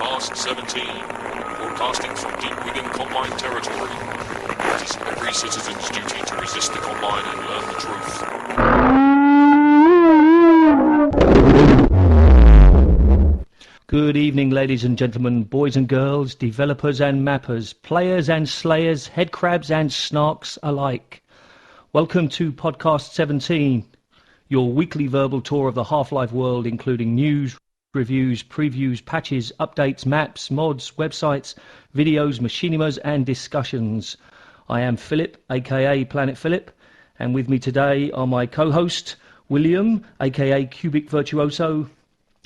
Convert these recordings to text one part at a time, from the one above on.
Podcast17, broadcasting from deep within Combine territory. It is every citizen's duty to resist the Combine and learn the truth. Good evening, ladies and gentlemen, boys and girls, developers and mappers, players and slayers, headcrabs and snarks alike. Welcome to Podcast17, your weekly verbal tour of the Half-Life world, including news, reviews, previews, patches, updates, maps, mods, websites, videos, machinimas and discussions. I am Phillip, aka Planetphillip, and with me today are my co-host, William, aka Cubic Virtuoso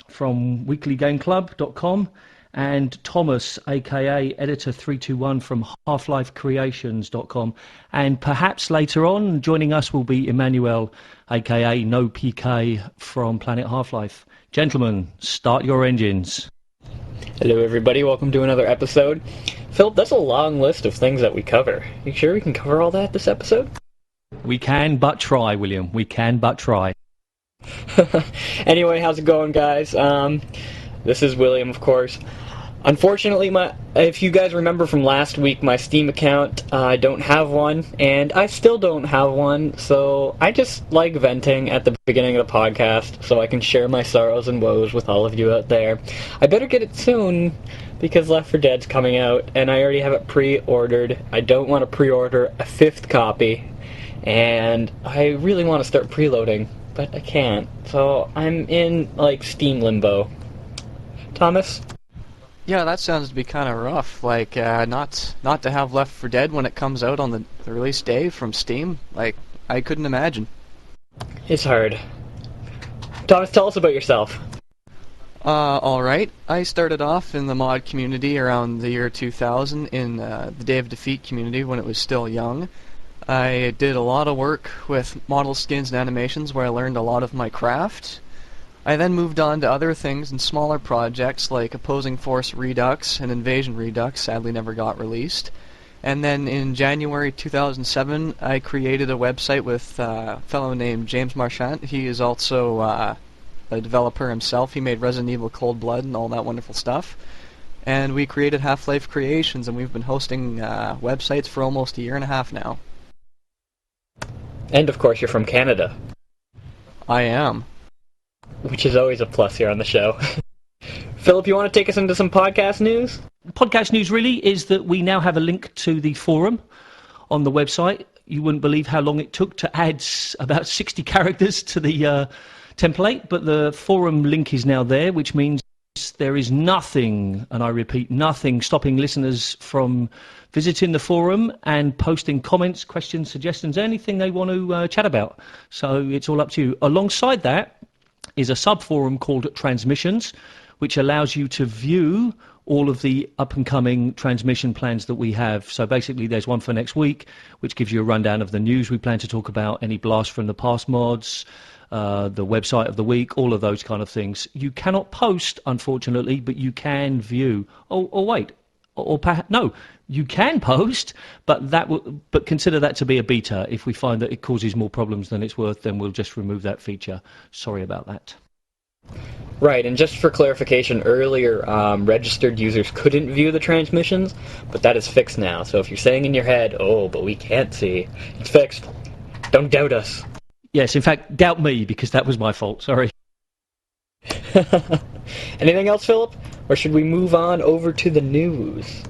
from weeklygameclub.com, and Thomas, aka Editor321 from halflifecreations.com. And perhaps later on, joining us will be Emmanuel, aka No PK from Planet Half-Life. Gentlemen, start your engines. Hello everybody, welcome to another episode. Philip, that's a long list of things that we cover. You sure we can cover all that this episode? We can but try, William. We can but try. Anyway, how's it going, guys? This is William, of course. Unfortunately, if you guys remember from last week, my Steam account, I don't have one, and I still don't have one, so I just like venting at the beginning of the podcast so I can share my sorrows and woes with all of you out there. I better get it soon, because Left4Dead's coming out, and I already have it pre-ordered. I don't want to pre-order a 5th copy, and I really want to start preloading, but I can't, so I'm in, Steam limbo. Thomas? Yeah, that sounds to be kind of rough. Not to have Left4Dead when it comes out on the release day from Steam. I couldn't imagine. It's hard. Thomas, tell us about yourself. Alright. I started off in the mod community around the year 2000 in the Day of Defeat community when it was still young. I did a lot of work with model skins and animations where I learned a lot of my craft. I then moved on to other things and smaller projects like Opposing Force Redux and Invasion Redux, sadly never got released. And then in January 2007, I created a website with a fellow named James Marchant. He is also a developer himself. He made Resident Evil Cold Blood and all that wonderful stuff. And we created Half-Life Creations, and we've been hosting websites for almost a year and a half now. And of course, you're from Canada. I am. Which is always a plus here on the show. Philip, you want to take us into some podcast news? Podcast news really is that we now have a link to the forum on the website. You wouldn't believe how long it took to add about 60 characters to the template, but the forum link is now there, which means there is nothing, and I repeat, nothing stopping listeners from visiting the forum and posting comments, questions, suggestions, anything they want to chat about. So it's all up to you. Alongside that is a sub-forum called Transmissions, which allows you to view all of the up-and-coming transmission plans that we have. So basically there's one for next week, which gives you a rundown of the news we plan to talk about, any blast from the past mods, the website of the week, all of those kind of things. You cannot post, unfortunately, but you can view. No, you can post, but but consider that to be a beta. If we find that it causes more problems than it's worth, then we'll just remove that feature. Sorry about that. Right, and just for clarification, earlier registered users couldn't view the transmissions, but that is fixed now. So if you're saying in your head, oh, but we can't see, it's fixed. Don't doubt us. Yes, in fact, doubt me, because that was my fault. Sorry. Anything else, Philip? Or should we move on over to the news?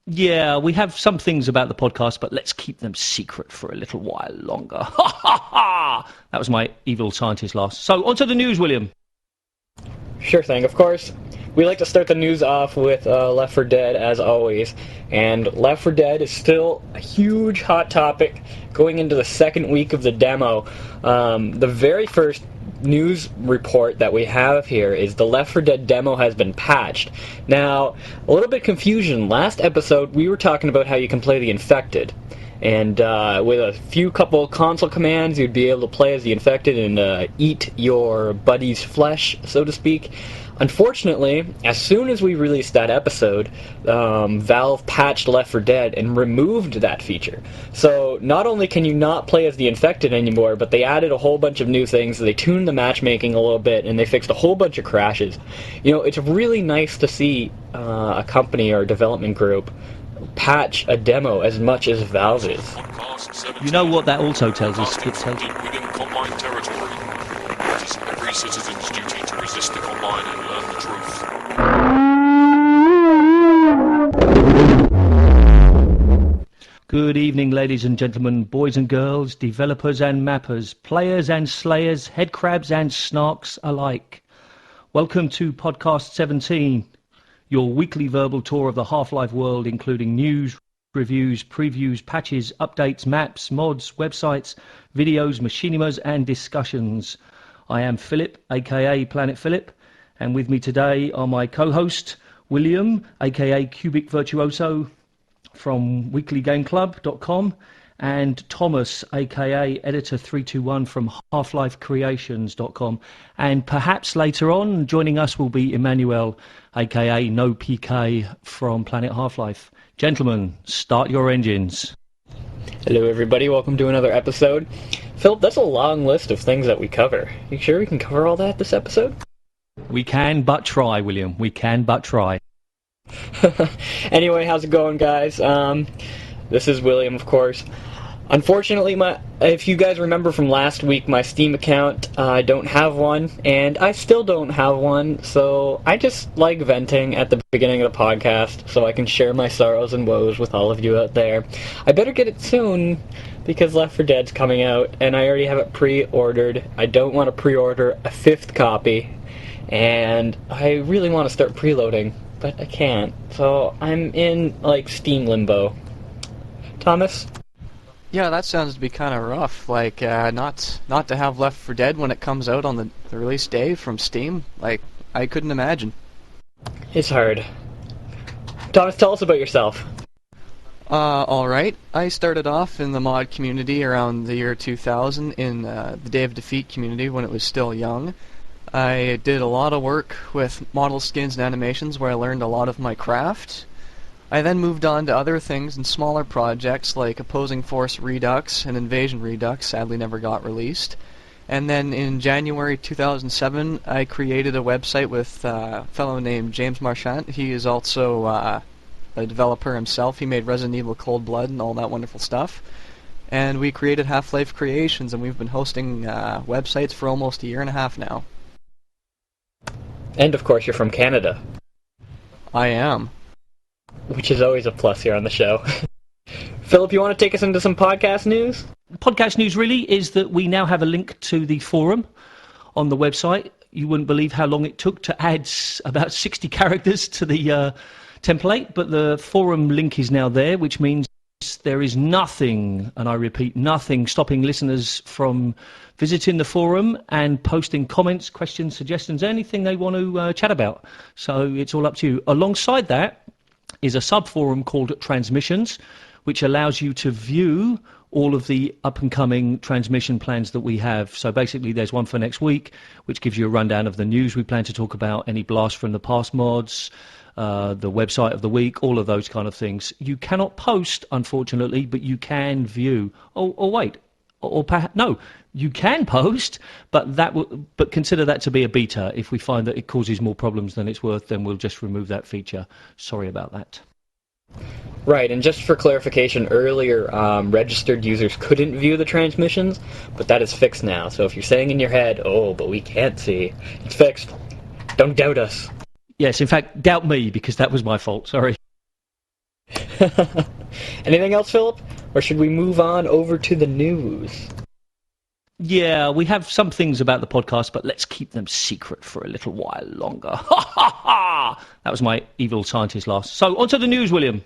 Yeah, we have some things about the podcast, but let's keep them secret for a little while longer. Ha ha ha! That was my evil scientist laugh. So, on to the news, William. Sure thing, of course. We like to start the news off with Left4Dead, as always. And Left4Dead is still a huge hot topic going into the second week of the demo. The very first news report that we have here is the Left4Dead demo has been patched. Now, a little bit confusion. Last episode, we were talking about how you can play the infected. And with a few couple console commands, you'd be able to play as the infected and eat your buddy's flesh, so to speak. Unfortunately, as soon as we released that episode, Valve patched Left4Dead and removed that feature. So not only can you not play as the infected anymore, but they added a whole bunch of new things. They tuned the matchmaking a little bit, and they fixed a whole bunch of crashes. You know, it's really nice to see a company or a development group patch a demo as much as Valve is. Podcast17 You know what that also tells us? It tells deep within Combine territory. It is every citizen's duty to resist the Combine and learn the truth. Good evening, ladies and gentlemen, boys and girls, developers and mappers, players and slayers, headcrabs and snarks alike. Welcome to Podcast17, your weekly verbal tour of the Half-Life world, including news, reviews, previews, patches, updates, maps, mods, websites, videos, machinimas, and discussions. I am Phillip, aka Planetphillip, and with me today are my co-host, William, aka Cubic Virtuoso from weeklygameclub.com, and Thomas, aka Editor321 from halflifecreations.com. And perhaps later on, joining us will be Emmanuel, aka No PK from Planet Half-Life. Gentlemen, start your engines. Hello everybody, welcome to another episode. Philip, that's a long list of things that we cover. You sure we can cover all that this episode? We can but try, William. We can but try. Anyway, how's it going, guys? This is William, of course. Unfortunately, if you guys remember from last week, my Steam account, I don't have one, and I still don't have one, so I just like venting at the beginning of the podcast so I can share my sorrows and woes with all of you out there. I better get it soon, because Left4Dead's coming out, and I already have it pre-ordered. I don't want to pre-order a 5th copy, and I really want to start preloading, but I can't, so I'm in, like, Steam limbo. Thomas? Yeah, that sounds to be kind of rough. Like, not to have Left 4 Dead when it comes out on the release day from Steam. Like, I couldn't imagine. It's hard. Thomas, tell us about yourself. Alright. I started off in the mod community around the year 2000 in the Day of Defeat community when it was still young. I did a lot of work with model skins and animations where I learned a lot of my craft. I then moved on to other things and smaller projects like Opposing Force Redux and Invasion Redux, sadly never got released. And then in January 2007 I created a website with a fellow named James Marchant. He is also a developer himself. He made Resident Evil Cold Blood and all that wonderful stuff. And we created Half-Life Creations, and we've been hosting websites for almost a year and a half now. And of course you're from Canada. I am. Which is always a plus here on the show. Philip, you want to take us into some podcast news? Podcast news really is that we now have a link to the forum on the website. You wouldn't believe how long it took to add about 60 characters to the template, but the forum link is now there, which means there is nothing, and I repeat, nothing stopping listeners from visiting the forum and posting comments, questions, suggestions, anything they want to chat about. So it's all up to you. Alongside that is a sub-forum called Transmissions, which allows you to view all of the up-and-coming transmission plans that we have. So basically there's one for next week, which gives you a rundown of the news we plan to talk about, any blast from the past mods, the website of the week, all of those kind of things. You cannot post, unfortunately, but you can view. No, you can post, but but consider that to be a beta. If we find that it causes more problems than it's worth, then we'll just remove that feature. Sorry about that. Right, and just for clarification, earlier registered users couldn't view the transmissions, but that is fixed now. So if you're saying in your head, oh, but we can't see, it's fixed. Don't doubt us. Yes, in fact, doubt me, because that was my fault. Sorry. Anything else, Philip? Or should we move on over to the news? Yeah, we have some things about the podcast, but let's keep them secret for a little while longer. Ha ha ha! That was my evil scientist laugh. So, on to the news, William.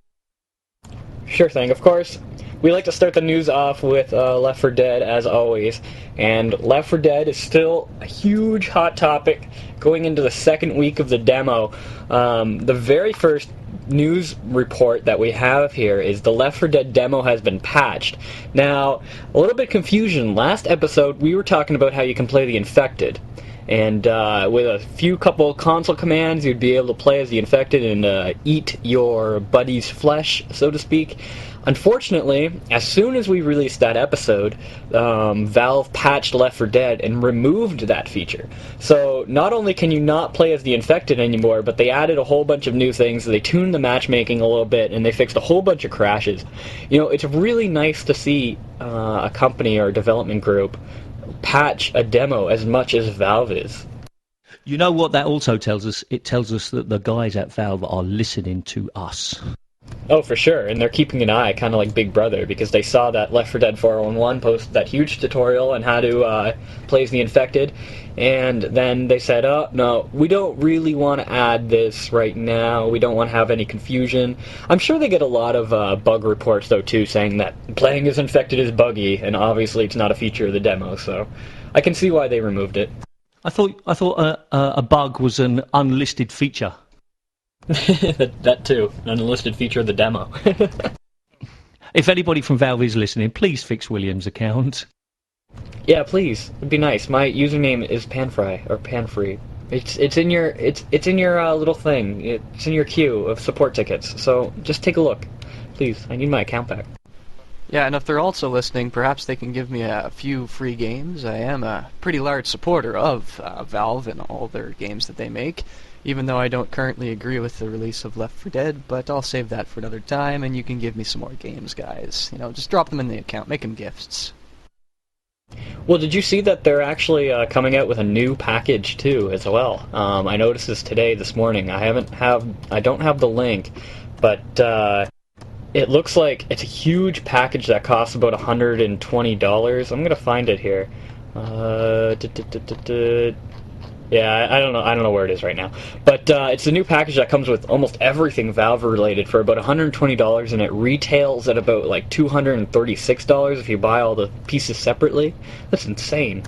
Sure thing. Of course, we like to start the news off with Left 4 Dead, as always. And Left 4 Dead is still a huge hot topic going into the second week of the demo. The very first news report that we have here is the Left4Dead Demo has been patched. Now, a little bit of confusion. Last episode, we were talking about how you can play the Infected. And with a few couple console commands, you'd be able to play as the Infected and eat your buddy's flesh, so to speak. Unfortunately, as soon as we released that episode, Valve patched Left4Dead and removed that feature. So not only can you not play as the Infected anymore, but they added a whole bunch of new things. They tuned the matchmaking a little bit, and they fixed a whole bunch of crashes. You know, it's really nice to see a company or a development group patch a demo as much as Valve is. You know what that also tells us? It tells us that the guys at Valve are listening to us. Oh, for sure, and they're keeping an eye, kind of like Big Brother, because they saw that Left4Dead 411 post that huge tutorial on how to play as the Infected, and then they said, oh, no, we don't really want to add this right now, we don't want to have any confusion. I'm sure they get a lot of bug reports, though, too, saying that playing as Infected is buggy, and obviously it's not a feature of the demo, so I can see why they removed it. I thought a bug was an unlisted feature. That too, an unlisted feature of the demo. If anybody from Valve is listening, please fix Williams' account. Yeah, please. It'd be nice. My username is Panfry or Panfree. It's in your little thing. It's in your queue of support tickets. So just take a look, please. I need my account back. Yeah, and if they're also listening, perhaps they can give me a few free games. I am a pretty large supporter of Valve and all their games that they make, even though I don't currently agree with the release of Left4Dead, but I'll save that for another time, and you can give me some more games, guys. You know, just drop them in the account, make them gifts. Well, did you see that they're actually coming out with a new package, too, as well? I noticed this this morning. I don't have the link, but it looks like it's a huge package that costs about $120. I'm going to find it here. Yeah, I don't know where it is right now. But it's a new package that comes with almost everything Valve-related for about $120, and it retails at about like $236 if you buy all the pieces separately. That's insane.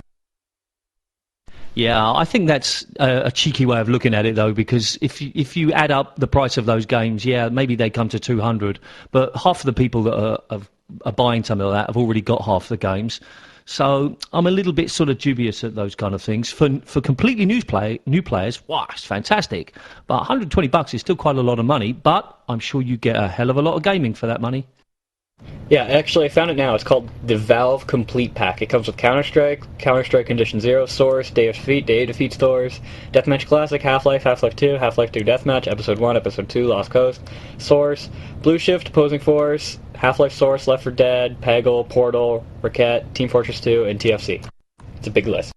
Yeah, I think that's a cheeky way of looking at it, though, because if you add up the price of those games, yeah, maybe they come to $200, but half of the people that are buying something like that have already got half the games. So I'm a little bit sort of dubious at those kind of things. For completely new players, wow, it's fantastic. But $120 is still quite a lot of money, but I'm sure you get a hell of a lot of gaming for that money. Yeah, actually, I found it now. It's called the Valve Complete Pack. It comes with Counter-Strike, Counter-Strike Condition Zero, Source, Day of Defeat Stores, Deathmatch Classic, Half-Life, Half-Life 2, Half-Life 2 Deathmatch, Episode 1, Episode 2, Lost Coast, Source, Blue Shift, Opposing Force, Half-Life Source, Left4Dead, Peggle, Portal, Raquette, Team Fortress 2, and TFC. It's a big list.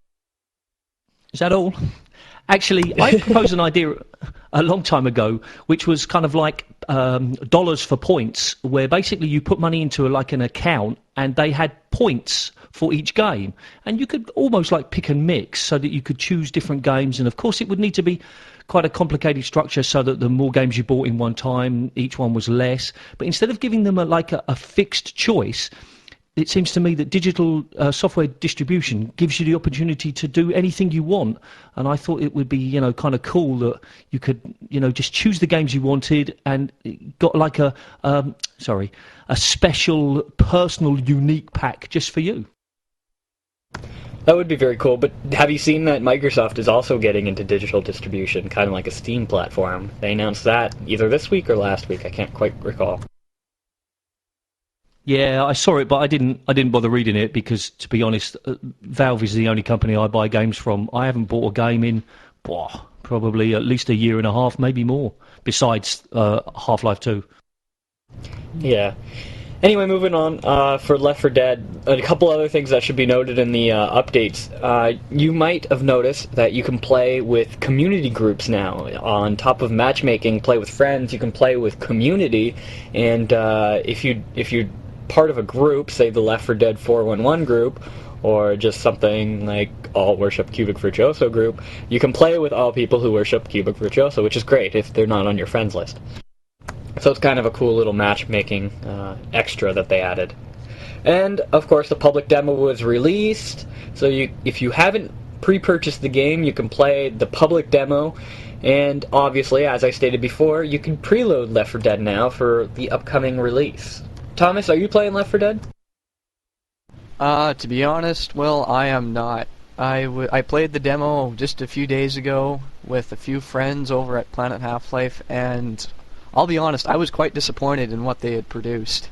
Is that all? Actually, I proposed an idea a long time ago, which was kind of like dollars for points, where basically you put money into an account and they had points for each game. And you could almost like pick and mix so that you could choose different games. And of course it would need to be quite a complicated structure so that the more games you bought in one time, each one was less. But instead of giving them a fixed choice, it seems to me that digital software distribution gives you the opportunity to do anything you want. And I thought it would be, kind of cool that you could, just choose the games you wanted and got like a special, personal, unique pack just for you. That would be very cool, but have you seen that Microsoft is also getting into digital distribution, kind of like a Steam platform? They announced that either this week or last week, I can't quite recall. Yeah, I saw it, but I didn't bother reading it because, to be honest, Valve is the only company I buy games from. I haven't bought a game in, probably at least a year and a half, maybe more, besides Half-Life 2. Yeah. Anyway, moving on, for Left4Dead, a couple other things that should be noted in the updates. You might have noticed that you can play with community groups now. On top of matchmaking, play with friends, you can play with community, and if you're part of a group, say the Left4Dead 411 group, or just something like All Worship Cubic Virtuoso group, you can play with all people who worship Cubic Virtuoso, which is great if they're not on your friends list. So it's kind of a cool little matchmaking extra that they added. And, of course, the public demo was released, so if you haven't pre-purchase the game, you can play the public demo, and obviously, as I stated before, you can preload Left 4 Dead now for the upcoming release. Thomas, are you playing Left 4 Dead? To be honest, well, I am not. I played the demo just a few days ago with a few friends over at Planet Half-Life, and I'll be honest, I was quite disappointed in what they had produced.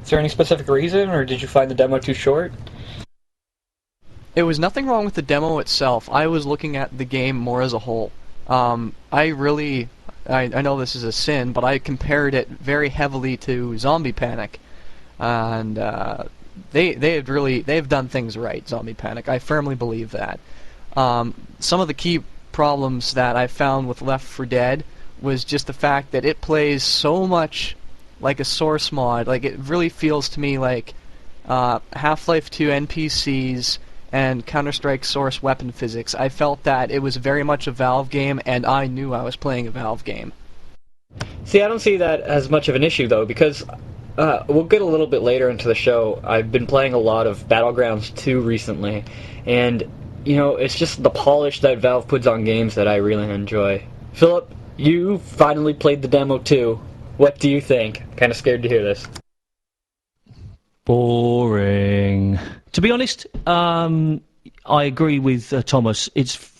Is there any specific reason, or did you find the demo too short? It was nothing wrong with the demo itself. I was looking at the game more as a whole. I know this is a sin, but I compared it very heavily to Zombie Panic, and they've done things right. Zombie Panic, I firmly believe that. Some of the key problems that I found with Left 4 Dead was just the fact that it plays so much like a source mod. Like, it really feels to me like Half-Life 2 NPCs and Counter-Strike source weapon physics. I felt that it was very much a Valve game, and I knew I was playing a Valve game. See, I don't see that as much of an issue, though, because we'll get a little bit later into the show. I've been playing a lot of BattleGrounds 2 recently, and, you know, it's just the polish that Valve puts on games that I really enjoy. Philip, you finally played the demo too. What do you think? Kind of scared to hear this. Boring. To be honest, I agree with Thomas.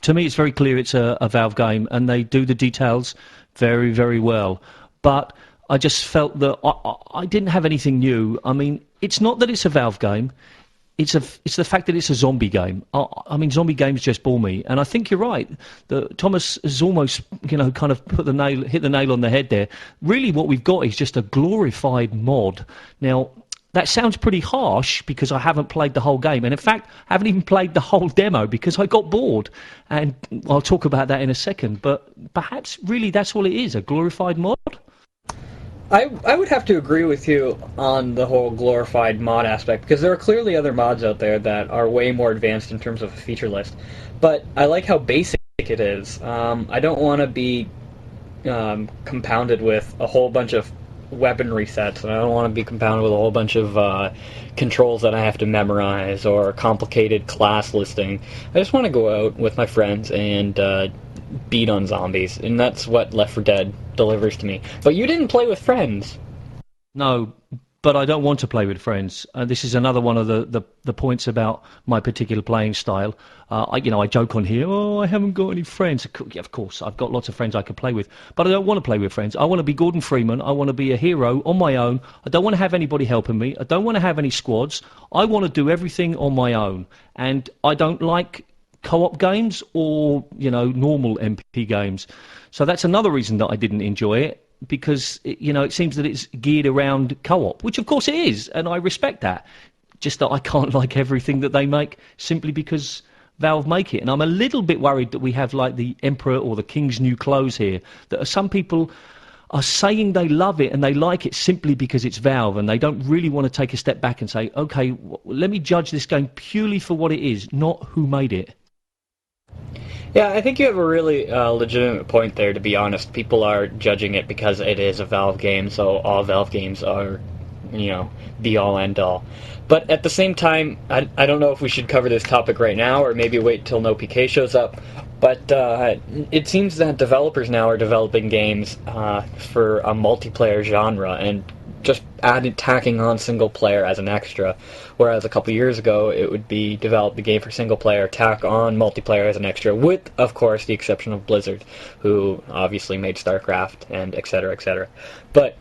To me, it's very clear it's a Valve game, and they do the details very, very well. But I just felt that I didn't have anything new. I mean, it's not that it's a Valve game. It's the fact that it's a zombie game. I mean, zombie games just bore me, and I think you're right. Thomas has almost, kind of hit the nail on the head there. Really, what we've got is just a glorified mod. Now, that sounds pretty harsh because I haven't played the whole game, and in fact, I haven't even played the whole demo because I got bored. And I'll talk about that in a second. But perhaps, really, that's all it is—a glorified mod. I would have to agree with you on the whole glorified mod aspect, because there are clearly other mods out there that are way more advanced in terms of a feature list. But I like how basic it is. I don't want to be compounded with a whole bunch of weaponry sets, and I don't want to be compounded with a whole bunch of controls that I have to memorize or complicated class listing. I just want to go out with my friends and beat on zombies, and that's what Left 4 Dead delivers to me. But you didn't play with friends. No, but I don't want to play with friends. This is another one of the points about my particular playing style. I joke on here, I haven't got any friends. Yeah, of course, I've got lots of friends I could play with, but I don't want to play with friends. I want to be Gordon Freeman. I want to be a hero on my own. I don't want to have anybody helping me. I don't want to have any squads. I want to do everything on my own, and I don't like co-op games or normal MP games. So that's another reason that I didn't enjoy it, because it seems that it's geared around co-op, which of course it is, and I respect that. Just that I can't like everything that they make simply because Valve make it. And I'm a little bit worried that we have like the Emperor or the King's New Clothes here, that some people are saying they love it and they like it simply because it's Valve, and they don't really want to take a step back and say, okay, let me judge this game purely for what it is, not who made it. Yeah, I think you have a really legitimate point there, to be honest. People are judging it because it is a Valve game, so all Valve games are, be-all, end-all. But at the same time, I don't know if we should cover this topic right now, or maybe wait till No PK shows up, but it seems that developers now are developing games for a multiplayer genre, and just tacking on single player as an extra, whereas a couple years ago it would be develop the game for single player, tack on multiplayer as an extra, with, of course, the exception of Blizzard, who obviously made StarCraft and etc., etc. But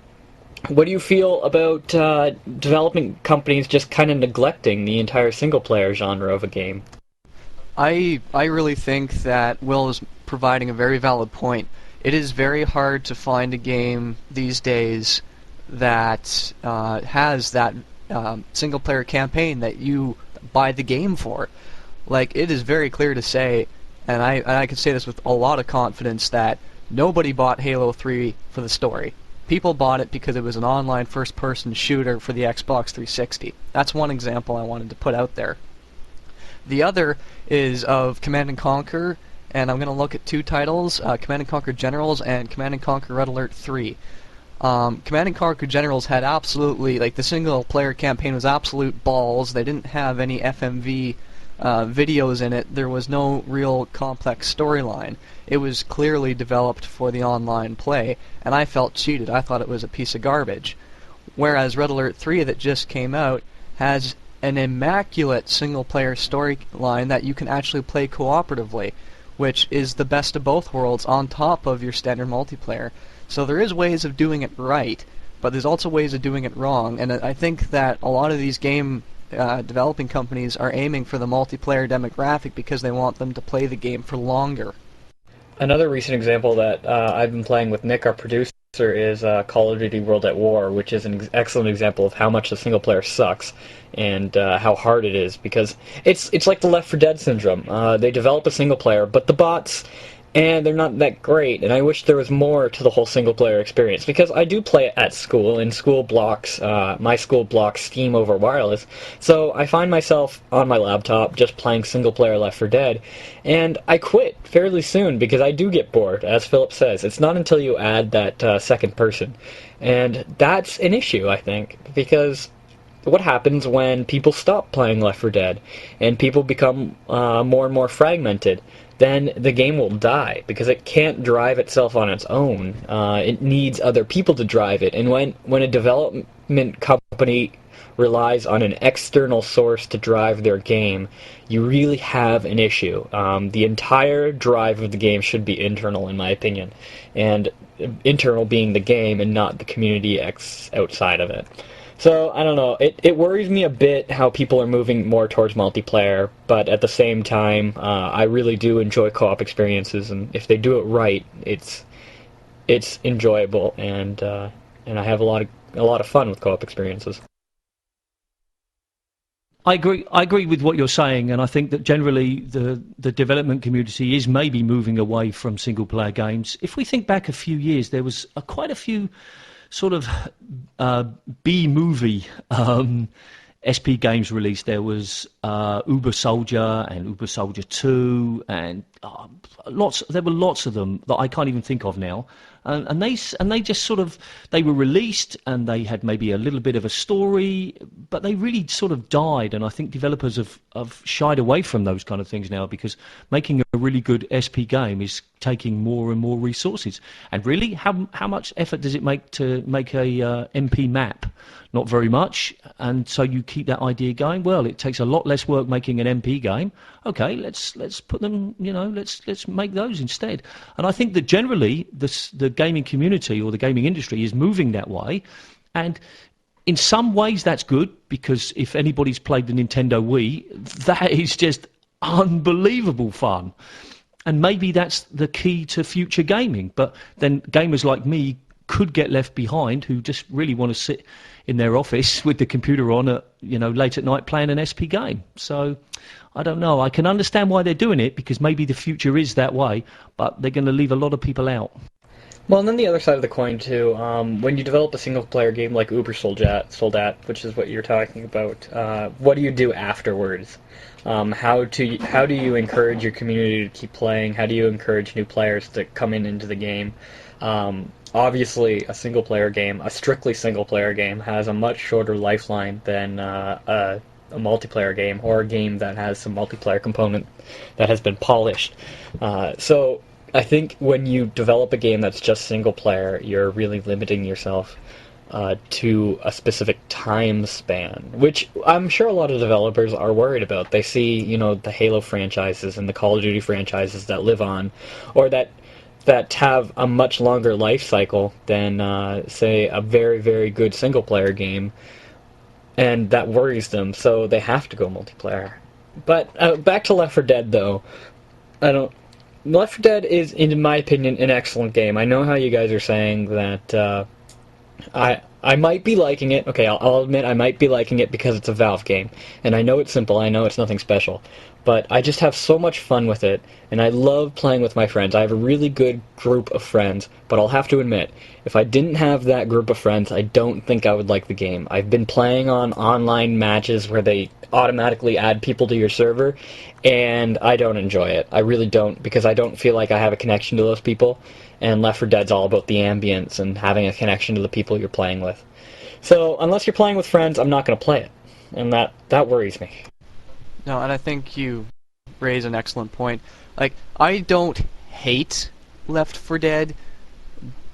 what do you feel about development companies just kind of neglecting the entire single player genre of a game? I really think that Will is providing a very valid point. It is very hard to find a game these days that has that single-player campaign that you buy the game for. Like, it is very clear to say, and I can say this with a lot of confidence, that nobody bought Halo 3 for the story. People bought it because it was an online first-person shooter for the Xbox 360. That's one example I wanted to put out there. The other is of Command & Conquer, and I'm going to look at two titles, Command & Conquer Generals and Command & Conquer Red Alert 3. Command & Conquer Generals had absolutely, the single-player campaign was absolute balls. They didn't have any FMV videos in it, there was no real complex storyline. It was clearly developed for the online play, and I felt cheated. I thought it was a piece of garbage. Whereas Red Alert 3 that just came out has an immaculate single-player storyline that you can actually play cooperatively, which is the best of both worlds on top of your standard multiplayer. So there is ways of doing it right, but there's also ways of doing it wrong, and I think that a lot of these game developing companies are aiming for the multiplayer demographic because they want them to play the game for longer. Another recent example that I've been playing with Nick, our producer, is Call of Duty World at War, which is an excellent example of how much the single player sucks and how hard it is, because it's like the Left4Dead syndrome. They develop a single player, but the bots, and they're not that great, and I wish there was more to the whole single player experience, because I do play it at school, and school blocks, my school blocks Steam over wireless, so I find myself on my laptop just playing single player Left 4 Dead, and I quit fairly soon because I do get bored, as Philip says. It's not until you add that second person, and that's an issue, I think, because what happens when people stop playing Left 4 Dead and people become more and more fragmented? Then the game will die because it can't drive itself on its own. It needs other people to drive it, and when a development company relies on an external source to drive their game, you really have an issue. The entire drive of the game should be internal, in my opinion, and internal being the game and not the community outside of it. So, I don't know, it worries me a bit how people are moving more towards multiplayer, but at the same time, I really do enjoy co-op experiences, and if they do it right, it's enjoyable, and I have a lot of fun with co-op experiences. I agree with what you're saying, and I think that generally the development community is maybe moving away from single-player games. If we think back a few years, there was quite a few sort of B-movie SP games released. There was Uber Soldier and Uber Soldier 2, and there were lots of them that I can't even think of now. And they just sort of, they were released and they had maybe a little bit of a story, but they really sort of died. And I think developers have shied away from those kind of things now, because making a really good SP game is taking more and more resources. And really, how much effort does it make to make a MP map? Not very much. And so you keep that idea going. Well, it takes a lot less work making an MP game. Okay, let's put them, let's make those instead. And I think that generally the gaming community or the gaming industry is moving that way. And in some ways that's good, because if anybody's played the Nintendo Wii, that is just unbelievable fun. And maybe that's the key to future gaming. But then gamers like me could get left behind, who just really want to sit in their office with the computer on at, late at night playing an SP game. So I don't know. I can understand why they're doing it, because maybe the future is that way, but they're going to leave a lot of people out. Well, and then the other side of the coin, too, when you develop a single-player game like Uber Soldat, which is what you're talking about, what do you do afterwards? How do you encourage your community to keep playing? How do you encourage new players to come into the game? Obviously, a single-player game, a strictly single-player game, has a much shorter lifeline than a multiplayer game, or a game that has some multiplayer component that has been polished. So I think when you develop a game that's just single-player, you're really limiting yourself to a specific time span, which I'm sure a lot of developers are worried about. They see, the Halo franchises and the Call of Duty franchises that live on, or that have a much longer life cycle than, say, a very, very good single-player game, and that worries them, so they have to go multiplayer. But back to Left 4 Dead, though. Left 4 Dead is, in my opinion, an excellent game. I know how you guys are saying that I might be liking it. Okay, I'll admit I might be liking it because it's a Valve game, and I know it's simple, I know it's nothing special, but I just have so much fun with it, and I love playing with my friends. I have a really good group of friends, but I'll have to admit, if I didn't have that group of friends, I don't think I would like the game. I've been playing on online matches where they automatically add people to your server, and I don't enjoy it. I really don't, because I don't feel like I have a connection to those people, and Left 4 Dead's all about the ambience and having a connection to the people you're playing with. So, unless you're playing with friends, I'm not going to play it, and that worries me. No, and I think you raise an excellent point. Like, I don't hate Left 4 Dead,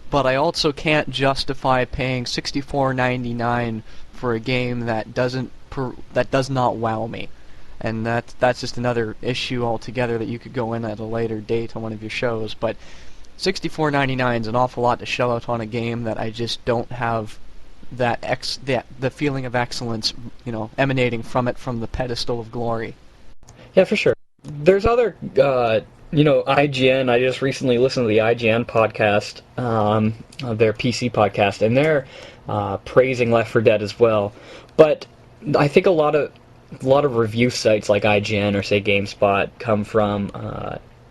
but I also can't justify paying $64.99 for a game that does not wow me. And that's just another issue altogether that you could go in at a later date on one of your shows. But $64.99 is an awful lot to shell out on a game that I just don't have the feeling of excellence, emanating from it from the pedestal of glory. Yeah, for sure. There's other, IGN. I just recently listened to the IGN podcast, their PC podcast, and they're praising Left 4 Dead as well. But I think a lot of review sites like IGN or say GameSpot come from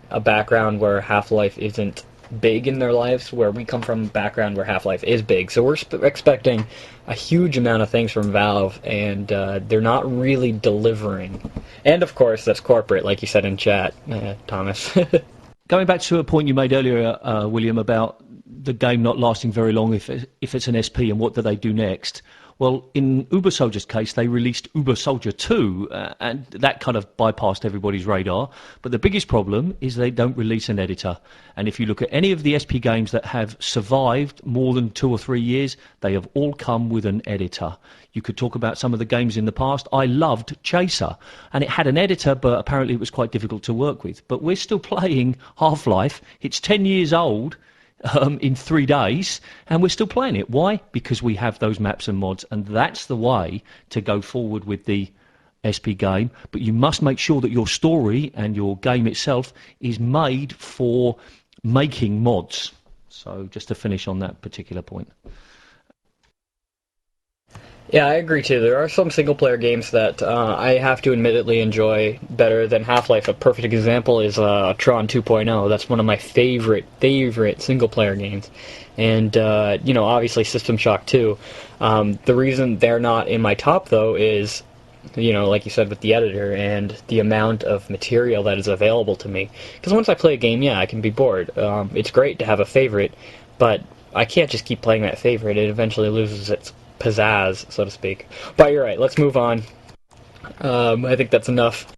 a background where Half-Life isn't big in their lives, where we come from a background where Half-Life is big. So we're expecting a huge amount of things from Valve, and they're not really delivering. And of course, that's corporate, like you said in chat, Thomas. Going back to a point you made earlier, William, about the game not lasting very long if it's an SP and what do they do next. Well, in Uber Soldier's case, they released Uber Soldier 2, and that kind of bypassed everybody's radar. But the biggest problem is they don't release an editor. And if you look at any of the SP games that have survived more than 2 or 3 years, they have all come with an editor. You could talk about some of the games in the past. I loved Chaser, and it had an editor, but apparently it was quite difficult to work with. But we're still playing Half-Life. It's 10 years old. In 3 days, and we're still playing it. Why? Because we have those maps and mods, and that's the way to go forward with the SP game. But you must make sure that your story and your game itself is made for making mods. So just to finish on that particular point. Yeah, I agree too. There are some single-player games that I have to admittedly enjoy better than Half-Life. A perfect example is Tron 2.0. That's one of my favorite single-player games. And, obviously System Shock 2. The reason they're not in my top, though, is, like you said with the editor and the amount of material that is available to me. Because once I play a game, I can be bored. It's great to have a favorite, but I can't just keep playing that favorite. It eventually loses its pizzazz, so to speak. But you're right, let's move on. I think that's enough.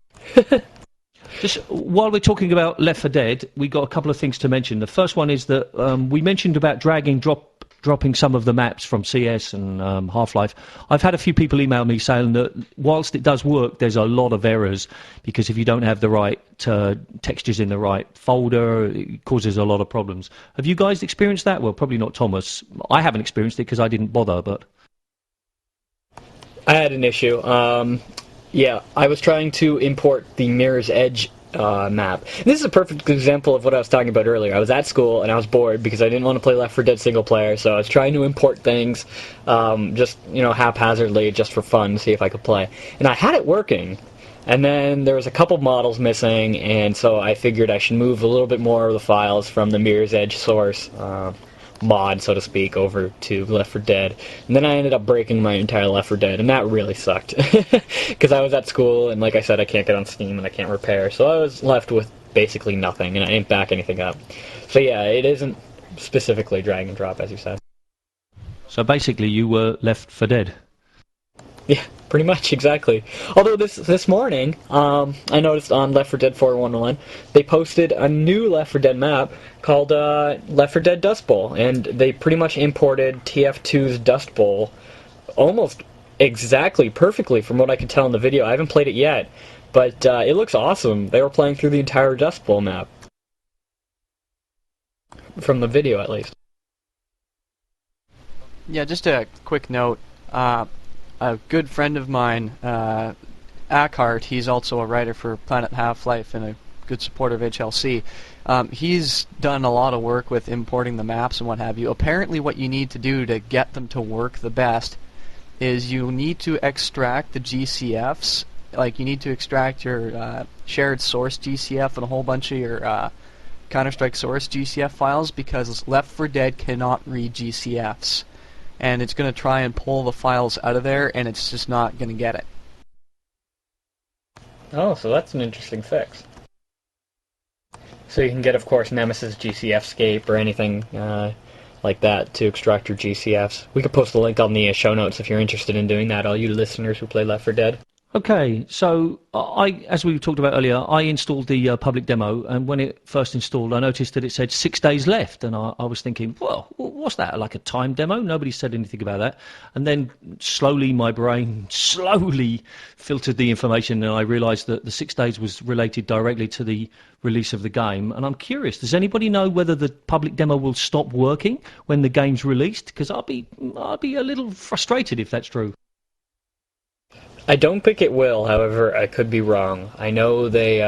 Just while we're talking about Left 4 Dead, we got a couple of things to mention. The first one is that we mentioned about dropping some of the maps from CS and Half-Life. I've had a few people email me saying that whilst it does work, there's a lot of errors, because if you don't have the right textures in the right folder, it causes a lot of problems. Have you guys experienced that? Well, probably not Thomas. I haven't experienced it because I didn't bother, but... I had an issue. I was trying to import the Mirror's Edge map. And this is a perfect example of what I was talking about earlier. I was at school and I was bored because I didn't want to play Left 4 Dead single player, so I was trying to import things haphazardly just for fun, see if I could play. And I had it working, and then there was a couple models missing, and so I figured I should move a little bit more of the files from the Mirror's Edge source mod, so to speak, over to Left 4 Dead. And then I ended up breaking my entire Left 4 Dead, and that really sucked. Because I was at school, and like I said, I can't get on Steam, and I can't repair, so I was left with basically nothing, and I didn't back anything up. So yeah, it isn't specifically drag and drop, as you said. So basically you were Left 4 Dead. Yeah, pretty much, exactly. Although this morning, I noticed on Left 4 Dead 411, they posted a new Left 4 Dead map called Left 4 Dead Dust Bowl, and they pretty much imported TF2's Dust Bowl almost exactly, perfectly, from what I could tell in the video. I haven't played it yet, but it looks awesome. They were playing through the entire Dust Bowl map. From the video, at least. Yeah, just a quick note. A good friend of mine, Ackhart, he's also a writer for Planet Half-Life and a good supporter of HLC. He's done a lot of work with importing the maps and what have you. Apparently what you need to do to get them to work the best is you need to extract the GCFs. Like, you need to extract your shared source GCF and a whole bunch of your Counter-Strike source GCF files, because Left 4 Dead cannot read GCFs. And it's going to try and pull the files out of there, and it's just not going to get it. Oh, so that's an interesting fix. So you can get, of course, Nemesis GCFScape or anything like that to extract your GCFs. We could post a link on the show notes if you're interested in doing that, all you listeners who play Left 4 Dead. Okay, so as we talked about earlier, I installed the public demo, and when it first installed, I noticed that it said 6 days left, and I was thinking, well, what's that, like a time demo? Nobody said anything about that. And then slowly, my brain slowly filtered the information, and I realised that the 6 days was related directly to the release of the game. And I'm curious, does anybody know whether the public demo will stop working when the game's released? Because I'll be a little frustrated if that's true. I don't think it will, however, I could be wrong. I know they,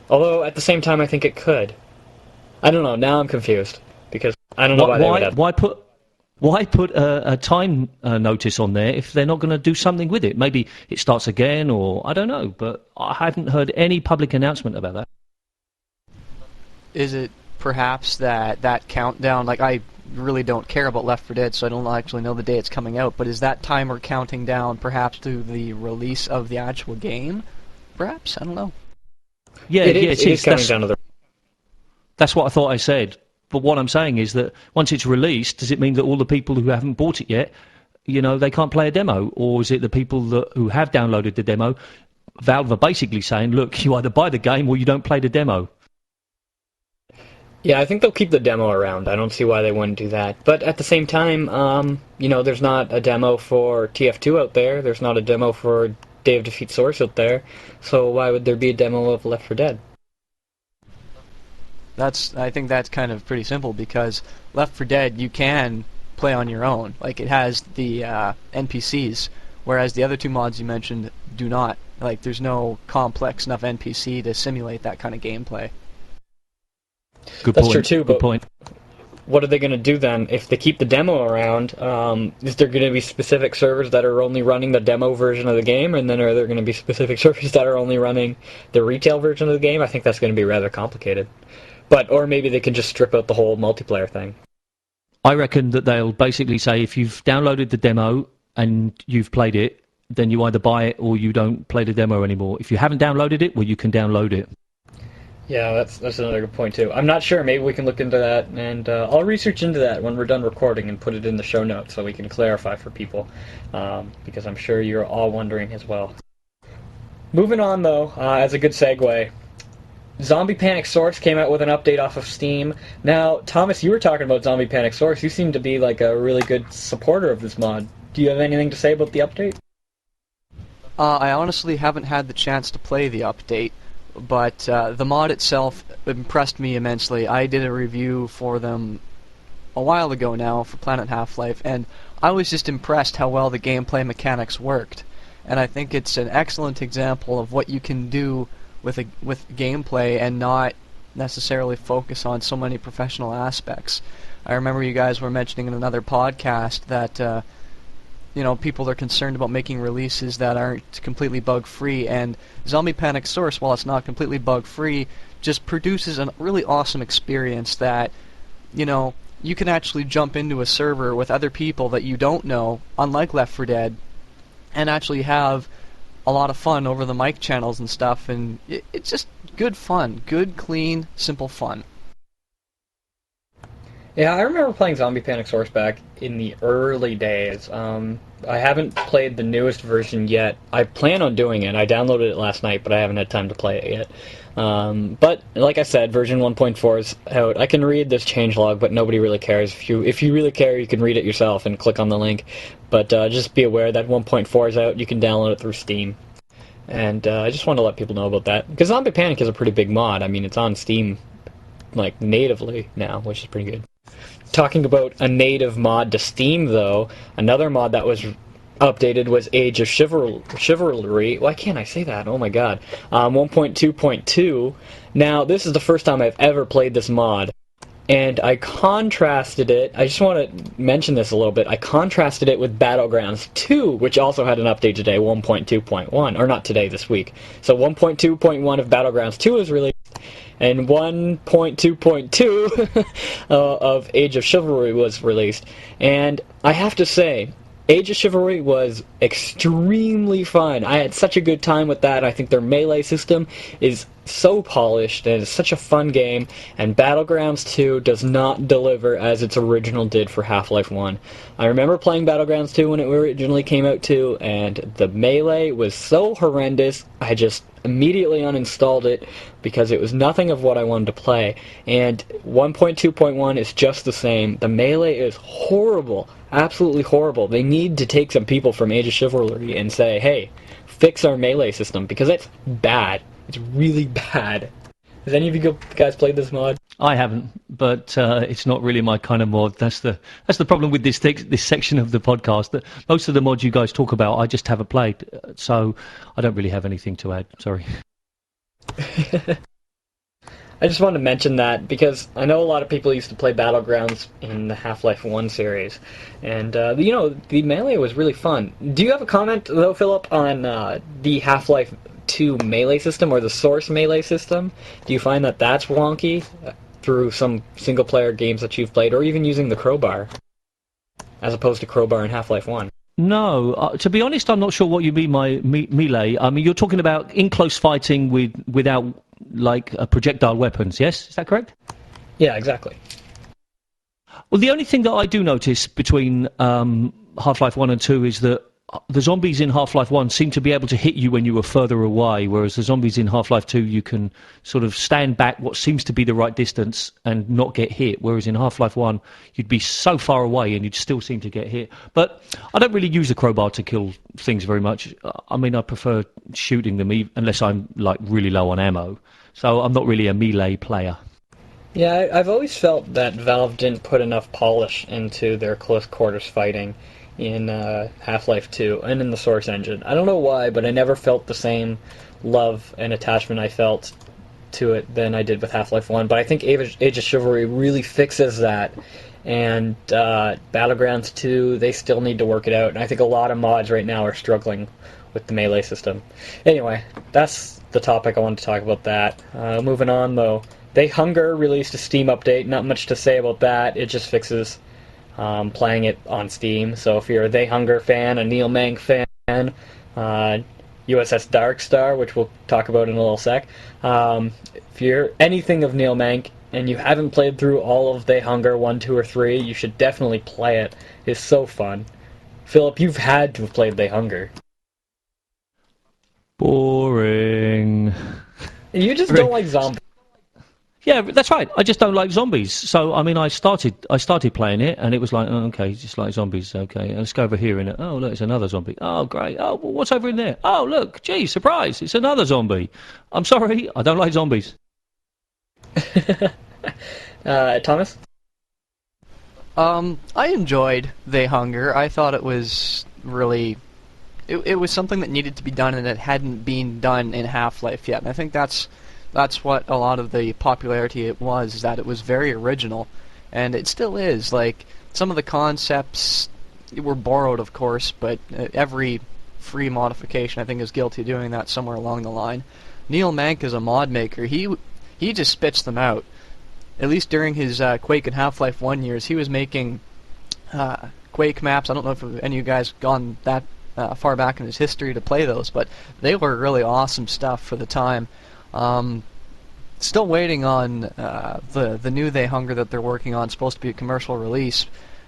although at the same time I think it could. I don't know, now I'm confused, because I don't know why they would have... Why put a time notice on there if they're not going to do something with it? Maybe it starts again, or I don't know, but I haven't heard any public announcement about that. Is it perhaps that countdown, like I really don't care about Left 4 Dead, so I don't actually know the day it's coming out, but is that timer counting down perhaps to the release of the actual game? Perhaps? I don't know. Yeah, it is counting down to the... That's what I thought I said. But what I'm saying is that once it's released, does it mean that all the people who haven't bought it yet, they can't play a demo? Or is it the people who have downloaded the demo, Valve are basically saying, look, you either buy the game or you don't play the demo? Yeah, I think they'll keep the demo around. I don't see why they wouldn't do that. But at the same time, there's not a demo for TF2 out there. There's not a demo for Day of Defeat Source out there. So why would there be a demo of Left 4 Dead? I think that's kind of pretty simple, because Left 4 Dead you can play on your own. Like, it has the NPCs, whereas the other two mods you mentioned do not. Like, there's no complex enough NPC to simulate that kind of gameplay. That's true too, but what are they going to do then if they keep the demo around? Is there going to be specific servers that are only running the demo version of the game, and then are there going to be specific servers that are only running the retail version of the game? I think that's going to be rather complicated. Or maybe they can just strip out the whole multiplayer thing. I reckon that they'll basically say if you've downloaded the demo and you've played it, then you either buy it or you don't play the demo anymore. If you haven't downloaded it, well, you can download it. Yeah, that's another good point too. I'm not sure. Maybe we can look into that, and I'll research into that when we're done recording and put it in the show notes so we can clarify for people, because I'm sure you're all wondering as well. Moving on though, as a good segue, Zombie Panic Source came out with an update off of Steam. Now, Thomas, you were talking about Zombie Panic Source. You seem to be like a really good supporter of this mod. Do you have anything to say about the update? I honestly haven't had the chance to play the update, but the mod itself impressed me immensely. I did a review for them a while ago now for Planet Half-Life, and I was just impressed how well the gameplay mechanics worked. And I think it's an excellent example of what you can do with gameplay and not necessarily focus on so many professional aspects. I remember you guys were mentioning in another podcast that people are concerned about making releases that aren't completely bug-free, and Zombie Panic Source, while it's not completely bug-free, just produces a really awesome experience that, you can actually jump into a server with other people that you don't know, unlike Left 4 Dead, and actually have a lot of fun over the mic channels and stuff, and it's just good fun. Good, clean, simple fun. Yeah, I remember playing Zombie Panic Source back in the early days. I haven't played the newest version yet. I plan on doing it. I downloaded it last night, but I haven't had time to play it yet. But, like I said, version 1.4 is out. I can read this changelog, but nobody really cares. If you really care, you can read it yourself and click on the link. But just be aware that 1.4 is out. You can download it through Steam. And I just want to let people know about that. Because Zombie Panic is a pretty big mod. I mean, it's on Steam, natively now, which is pretty good. Talking about a native mod to Steam, though, another mod that was updated was Age of Chiverly. Why can't I say that? Oh my god. 1.2.2. Now, this is the first time I've ever played this mod. And I contrasted it, I just want to mention this a little bit, I contrasted it with BattleGrounds 2, which also had an update today, 1.2.1, or not today, this week. So 1.2.1 of BattleGrounds 2 is released, and 1.2.2 of Age of Chivalry was released. And I have to say, Age of Chivalry was extremely fun. I had such a good time with that. I think their melee system is so polished, and it's such a fun game, and BattleGrounds 2 does not deliver as its original did for Half-Life 1. I remember playing BattleGrounds 2 when it originally came out too, and the melee was so horrendous, I just immediately uninstalled it because it was nothing of what I wanted to play. And 1.2.1 is just the same. The melee is horrible, absolutely horrible. They need to take some people from Age of Chivalry and say, hey, fix our melee system, because it's bad. It's really bad. Has any of you guys played this mod? I haven't, but it's not really my kind of mod. That's the problem with this section of the podcast. That most of the mods you guys talk about, I just haven't played, so I don't really have anything to add. Sorry. I just wanted to mention that because I know a lot of people used to play BattleGrounds in the Half-Life 1 series, and the melee was really fun. Do you have a comment though, Philip, on the Half-Life 2 melee system or the Source melee system? Do you find that that's wonky through some single-player games that you've played, or even using the crowbar as opposed to crowbar in Half-Life 1? No, to be honest, I'm not sure what you mean by melee. I mean, you're talking about in-close fighting without like projectile weapons, yes? Is that correct? Yeah, exactly. Well, the only thing that I do notice between Half-Life 1 and 2 is that the zombies in Half-Life 1 seem to be able to hit you when you were further away, whereas the zombies in Half-Life 2, you can sort of stand back what seems to be the right distance and not get hit, whereas in Half-Life 1, you'd be so far away and you'd still seem to get hit. But I don't really use the crowbar to kill things very much. I mean, I prefer shooting them unless I'm like really low on ammo. So I'm not really a melee player. Yeah, I've always felt that Valve didn't put enough polish into their close quarters fighting in Half-Life 2 and in the Source engine. I don't know why, but I never felt the same love and attachment I felt to it than I did with Half-Life 1. But I think Age of Chivalry really fixes that, and BattleGrounds 2, they still need to work it out, and I think a lot of mods right now are struggling with the melee system. Anyway, that's the topic I wanted to talk about that. Moving on, though, They Hunger released a Steam update. Not much to say about that. It just fixes playing it on Steam. So if you're a They Hunger fan, a Neil Mank fan, USS Darkstar, which we'll talk about in a little sec, if you're anything of Neil Mank and you haven't played through all of They Hunger 1, 2, or 3, you should definitely play it. It's so fun. Philip, you've had to have played They Hunger. Boring. You just don't like zombies. Yeah, that's right. I just don't like zombies. So, I mean, I started playing it, and it was like, oh, okay, just like zombies, okay. Let's go over here, and oh, look, it's another zombie. Oh, great. Oh, well, what's over in there? Oh, look, gee, surprise, it's another zombie. I'm sorry, I don't like zombies. Thomas? I enjoyed They Hunger. I thought it was really... It was something that needed to be done, and it hadn't been done in Half-Life yet. And I think that's what a lot of the popularity it was, is that it was very original. And it still is. Like, some of the concepts were borrowed, of course, but every free modification, I think, is guilty of doing that somewhere along the line. Neil Mank is a mod maker. He just spits them out. At least during his Quake and Half-Life 1 years, he was making Quake maps. I don't know if any of you guys gone that far back in his history to play those, but they were really awesome stuff for the time. Still waiting on the new They Hunger that they're working on. It's supposed to be a commercial release.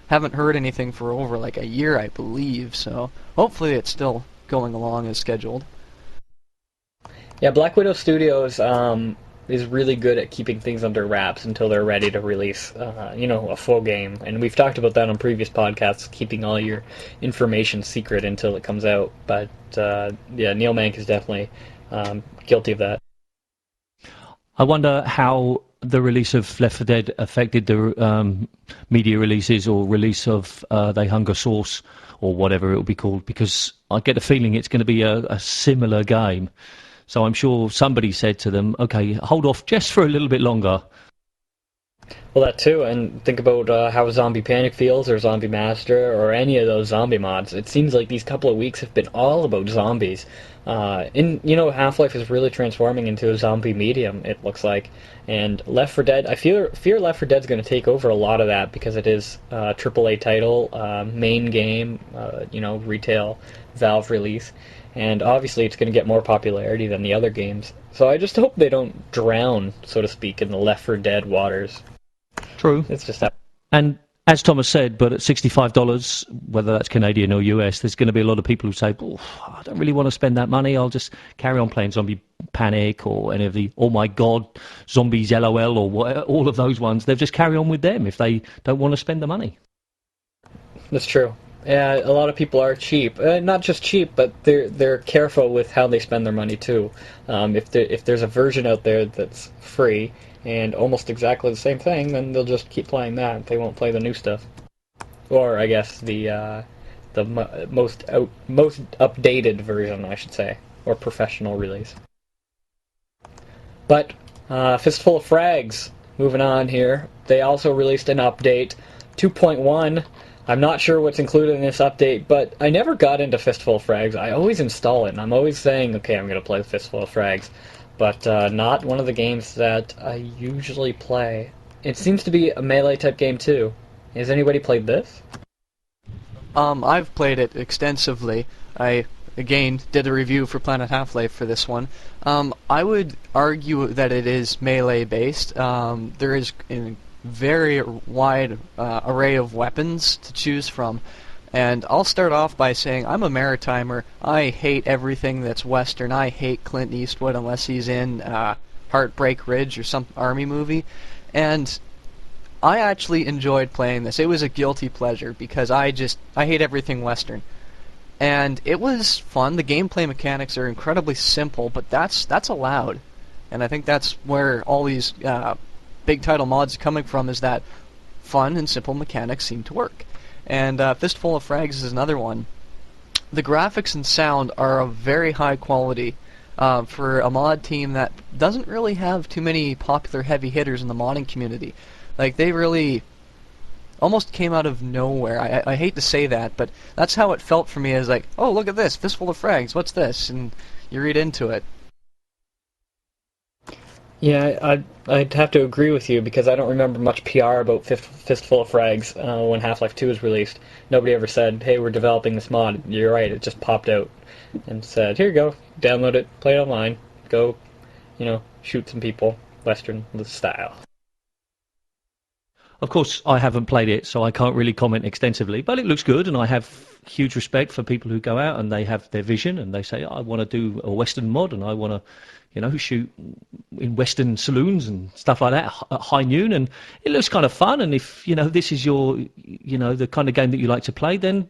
Haven't heard anything for over like a year, I believe, so hopefully it's still going along as scheduled. Yeah, Black Widow Studios is really good at keeping things under wraps until they're ready to release, a full game. And we've talked about that on previous podcasts, keeping all your information secret until it comes out. But, Neil Mank is definitely guilty of that. I wonder how the release of Left4 Dead affected the media releases or release of They Hunger Source or whatever it will be called, because I get the feeling it's going to be a similar game. So I'm sure somebody said to them, okay, hold off just for a little bit longer. Well, that too, and think about how Zombie Panic feels, or Zombie Master, or any of those zombie mods. It seems like these couple of weeks have been all about zombies. Half-Life is really transforming into a zombie medium, it looks like. And Left4Dead, I fear Left4Dead's going to take over a lot of that because it is a AAA title, main game, retail Valve release. And obviously it's going to get more popularity than the other games. So I just hope they don't drown, so to speak, in the Left4Dead waters. True. It's just that. And as Thomas said, but at $65, whether that's Canadian or US, there's going to be a lot of people who say, oh, I don't really want to spend that money. I'll just carry on playing Zombie Panic or any of the, oh my God, Zombies LOL or all of those ones. They'll just carry on with them if they don't want to spend the money. That's true. Yeah, a lot of people are cheap. Not just cheap, but they're careful with how they spend their money too. If there's a version out there that's free and almost exactly the same thing, then they'll just keep playing that. They won't play the new stuff, or I guess the most updated version, I should say, or professional release. But Fist Full of Frags, moving on here. They also released an update, 2.1. I'm not sure what's included in this update, but I never got into Fist Full of Frags. I always install it, and I'm always saying, okay, I'm going to play Fist Full of Frags. But not one of the games that I usually play. It seems to be a melee-type game, too. Has anybody played this? I've played it extensively. I, again, did a review for Planet Half-Life for this one. I would argue that it is melee-based. There is a very wide array of weapons to choose from. And I'll start off by saying I'm a Maritimer. I hate everything that's Western. I hate Clint Eastwood unless he's in Heartbreak Ridge or some army movie. And I actually enjoyed playing this. It was a guilty pleasure because I hate everything Western. And it was fun. The gameplay mechanics are incredibly simple, but that's allowed. And I think that's where all these big title mods are coming from, is that fun and simple mechanics seem to work. And Fistful of Frags is another one. The graphics and sound are of very high quality for a mod team that doesn't really have too many popular heavy hitters in the modding community. Like, they really almost came out of nowhere. I hate to say that, but that's how it felt for me, as like, oh, look at this, Fistful of Frags, what's this? And you read into it. Yeah, I'd have to agree with you because I don't remember much PR about Fistful of Frags when Half-Life 2 was released. Nobody ever said, hey, we're developing this mod. You're right, it just popped out and said, here you go, download it, play it online, go, shoot some people, Western style. Of course, I haven't played it, so I can't really comment extensively, but it looks good, and I have huge respect for people who go out and they have their vision and they say, I want to do a Western mod and I want to shoot in Western saloons and stuff like that at high noon, and it looks kind of fun. And if this is your the kind of game that you like to play, then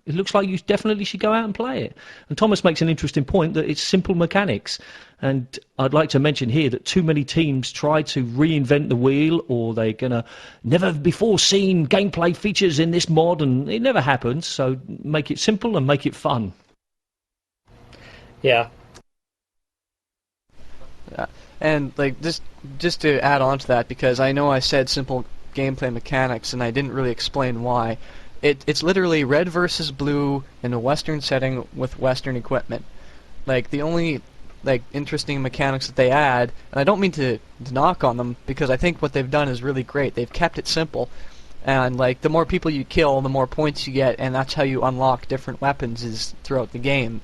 it looks like you definitely should go out and play it. And Thomas makes an interesting point that it's simple mechanics, and I'd like to mention here that too many teams try to reinvent the wheel, or they're gonna never before seen gameplay features in this mod, and it never happens. So make it simple and make it fun. Yeah. And like just to add on to that, because I know I said simple gameplay mechanics and I didn't really explain why. It's literally red versus blue in a Western setting with Western equipment. Like, the only interesting mechanics that they add, and I don't mean to knock on them, because I think what they've done is really great. They've kept it simple, and like, the more people you kill, the more points you get, and that's how you unlock different weapons is throughout the game.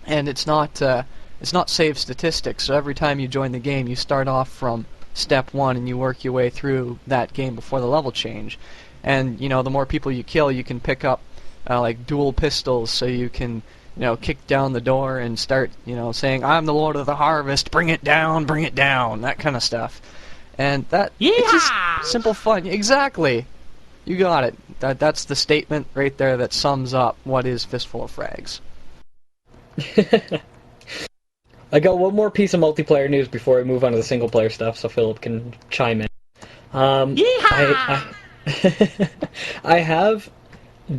And it's not save statistics, so every time you join the game you start off from step 1 and you work your way through that game before the level change. And the more people you kill, you can pick up like dual pistols, so you can kick down the door and start saying, I'm the Lord of the Harvest, bring it down, that kind of stuff. And it's just simple fun. Exactly, you got it. That's the statement right there that sums up what is Fistful of Frags. I got one more piece of multiplayer news before we move on to the single-player stuff, so Philip can chime in. I have,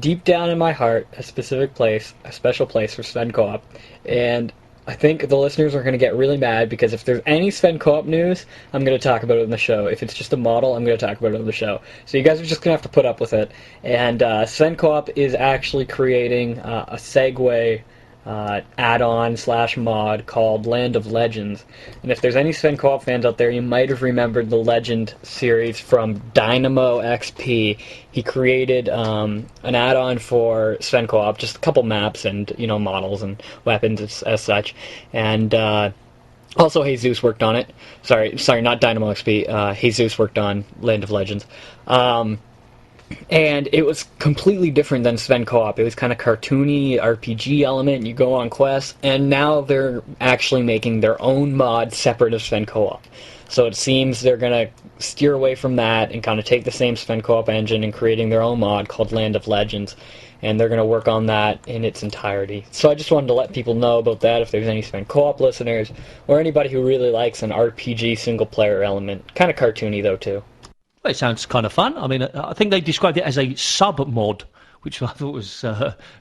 deep down in my heart, a special place for SvenCoop, and I think the listeners are going to get really mad because if there's any SvenCoop news, I'm going to talk about it in the show. If it's just a model, I'm going to talk about it in the show. So you guys are just going to have to put up with it. And SvenCoop is actually creating a segue add-on / mod called Land of Legends. And if there's any SvenCoop fans out there, you might have remembered the Legend series from Dynamo XP. He created an add-on for SvenCoop, just a couple maps and models and weapons as such. And also Hezus worked on it. Sorry, not Dynamo XP. Hezus worked on Land of Legends. And it was completely different than SvenCoop. It was kind of cartoony, RPG element, you go on quests, and now they're actually making their own mod separate of SvenCoop. So it seems they're going to steer away from that and kind of take the same SvenCoop engine and creating their own mod called Land of Legends. And they're going to work on that in its entirety. So I just wanted to let people know about that if there's any SvenCoop listeners, or anybody who really likes an RPG single-player element. Kind of cartoony, though, too. Well, it sounds kind of fun. I mean, I think they described it as a sub-mod, which I thought was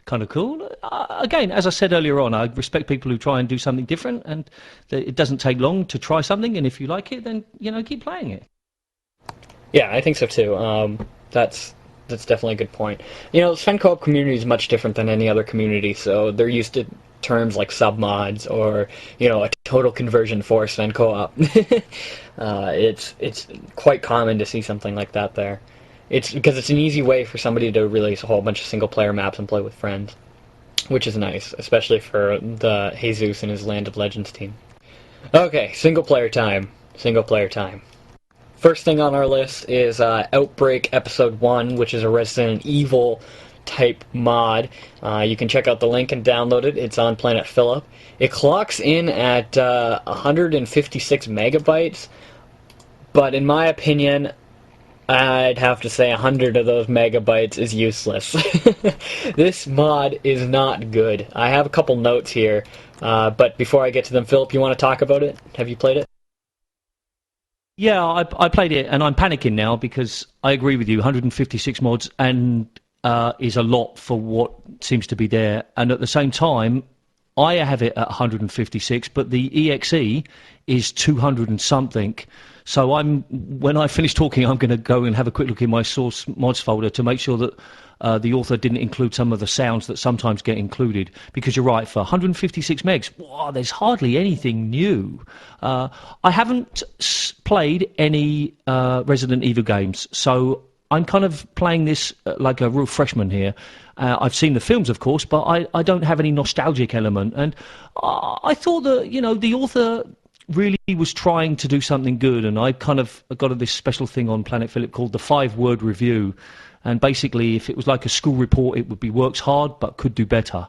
kind of cool. Again, as I said earlier on, I respect people who try and do something different, and it doesn't take long to try something, and if you like it, then, keep playing it. Yeah, I think so too. That's definitely a good point. The SvenCoop community is much different than any other community, so they're used to terms like submods or a total conversion for SvenCoop. It's quite common to see something like that there. It's because it's an easy way for somebody to release a whole bunch of single player maps and play with friends, which is nice, especially for the Hezus and his Land of Legends team. Okay, single player time. First thing on our list is Outbreak Episode 1, which is a Resident Evil type mod. You can check out the link and download it. It's on Planetphillip. It clocks in at 156 megabytes, but in my opinion, I'd have to say 100 of those megabytes is useless. This mod is not good. I have a couple notes here, but before I get to them, Philip, you want to talk about it? Have you played it? Yeah, I played it, and I'm panicking now because I agree with you. 156 mods and is a lot for what seems to be there, and at the same time, I have it at 156, but the EXE is 200 and something. So when I finish talking, I'm going to go and have a quick look in my source mods folder to make sure that the author didn't include some of the sounds that sometimes get included. Because you're right, for 156 megs, wow, there's hardly anything new. I haven't played any Resident Evil games, so I'm kind of playing this like a real freshman here. I've seen the films, of course, but I don't have any nostalgic element. And I thought that, the author really was trying to do something good, and I kind of got this special thing on Planetphillip called the 5-word review. And basically, if it was like a school report, it would be works hard but could do better.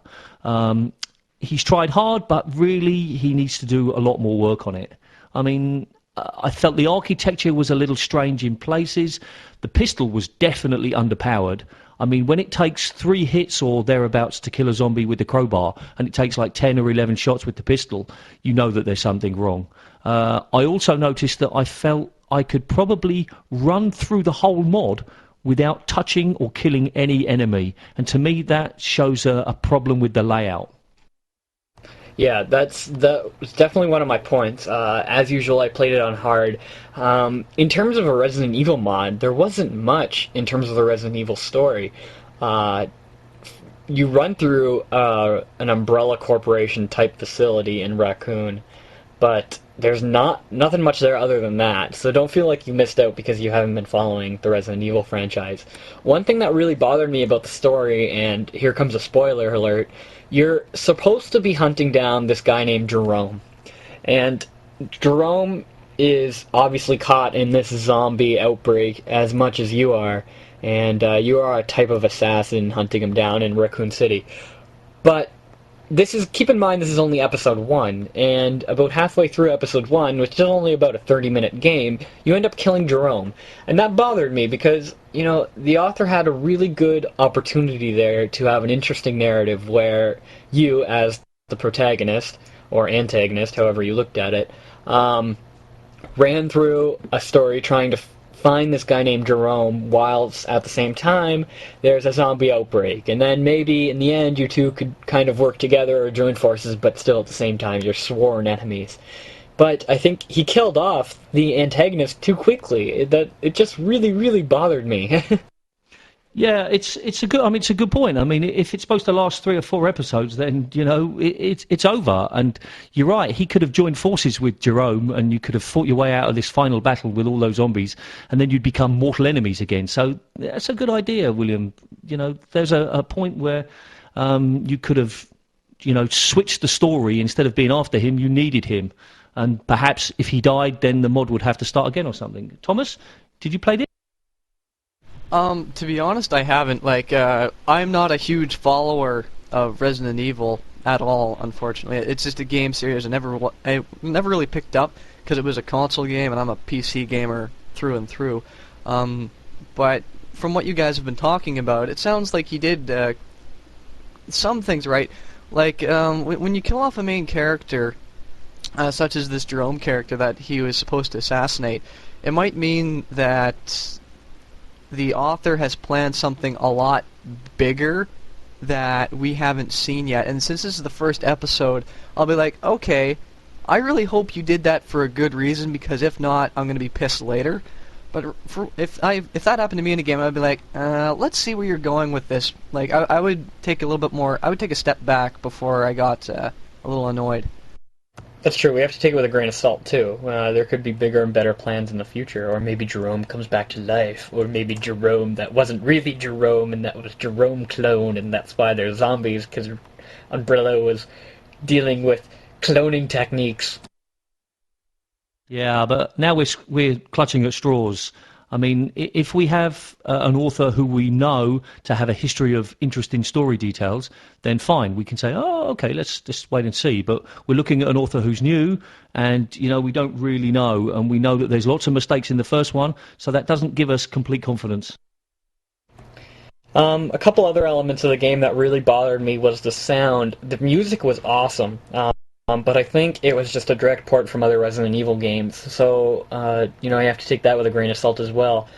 He's tried hard, but really he needs to do a lot more work on it. I mean, I felt the architecture was a little strange in places. The pistol was definitely underpowered. I mean, when it takes 3 hits or thereabouts to kill a zombie with the crowbar, and it takes like 10 or 11 shots with the pistol, you know that there's something wrong. I also noticed that I felt I could probably run through the whole mod without touching or killing any enemy. And to me, that shows a problem with the layout. Yeah, that was definitely one of my points. As usual, I played it on hard. In terms of a Resident Evil mod, there wasn't much in terms of the Resident Evil story. You run through an Umbrella Corporation type facility in Raccoon, but there's nothing much there other than that. So don't feel like you missed out because you haven't been following the Resident Evil franchise. One thing that really bothered me about the story, and here comes a spoiler alert, you're supposed to be hunting down this guy named Jerome. And Jerome is obviously caught in this zombie outbreak as much as you are. And you are a type of assassin hunting him down in Raccoon City. But keep in mind this is only episode 1, and about halfway through episode 1, which is only about a 30-minute game, you end up killing Jerome. And that bothered me because, the author had a really good opportunity there to have an interesting narrative where you, as the protagonist, or antagonist, however you looked at it, ran through a story trying to find this guy named Jerome, whilst at the same time there's a zombie outbreak. And then maybe in the end you two could kind of work together or join forces, but still at the same time you're sworn enemies. But I think he killed off the antagonist too quickly. It just really, really bothered me. Yeah, it's a good point. I mean, if it's supposed to last 3 or 4 episodes, then it's over. And you're right. He could have joined forces with Jerome, and you could have fought your way out of this final battle with all those zombies, and then you'd become mortal enemies again. So that's a good idea, William. There's a point where you could have switched the story. Instead of being after him, you needed him, and perhaps if he died, then the mod would have to start again or something. Thomas, did you play this? To be honest, I haven't. I'm not a huge follower of Resident Evil at all, unfortunately. It's just a game series I never really picked up because it was a console game, and I'm a PC gamer through and through. But from what you guys have been talking about, it sounds like he did some things right. When you kill off a main character, such as this Jerome character that he was supposed to assassinate, it might mean that the author has planned something a lot bigger that we haven't seen yet. And since this is the first episode, I'll be like, okay, I really hope you did that for a good reason, because if not, I'm going to be pissed later. But if that happened to me in a game, I'd be like, let's see where you're going with this. I would take a step back before I got a little annoyed. That's true. We have to take it with a grain of salt, too. There could be bigger and better plans in the future, or maybe Jerome comes back to life, or maybe Jerome that wasn't really Jerome, and that was Jerome clone, and that's why there's zombies, because Umbrella was dealing with cloning techniques. Yeah, but now we're clutching at straws. I mean, if we have an author who we know to have a history of interesting story details, then fine, we can say, oh, okay, let's just wait and see. But we're looking at an author who's new, and, we don't really know, and we know that there's lots of mistakes in the first one, so that doesn't give us complete confidence. A couple other elements of the game that really bothered me was the sound. The music was awesome. But I think it was just a direct port from other Resident Evil games, so, you have to take that with a grain of salt as well.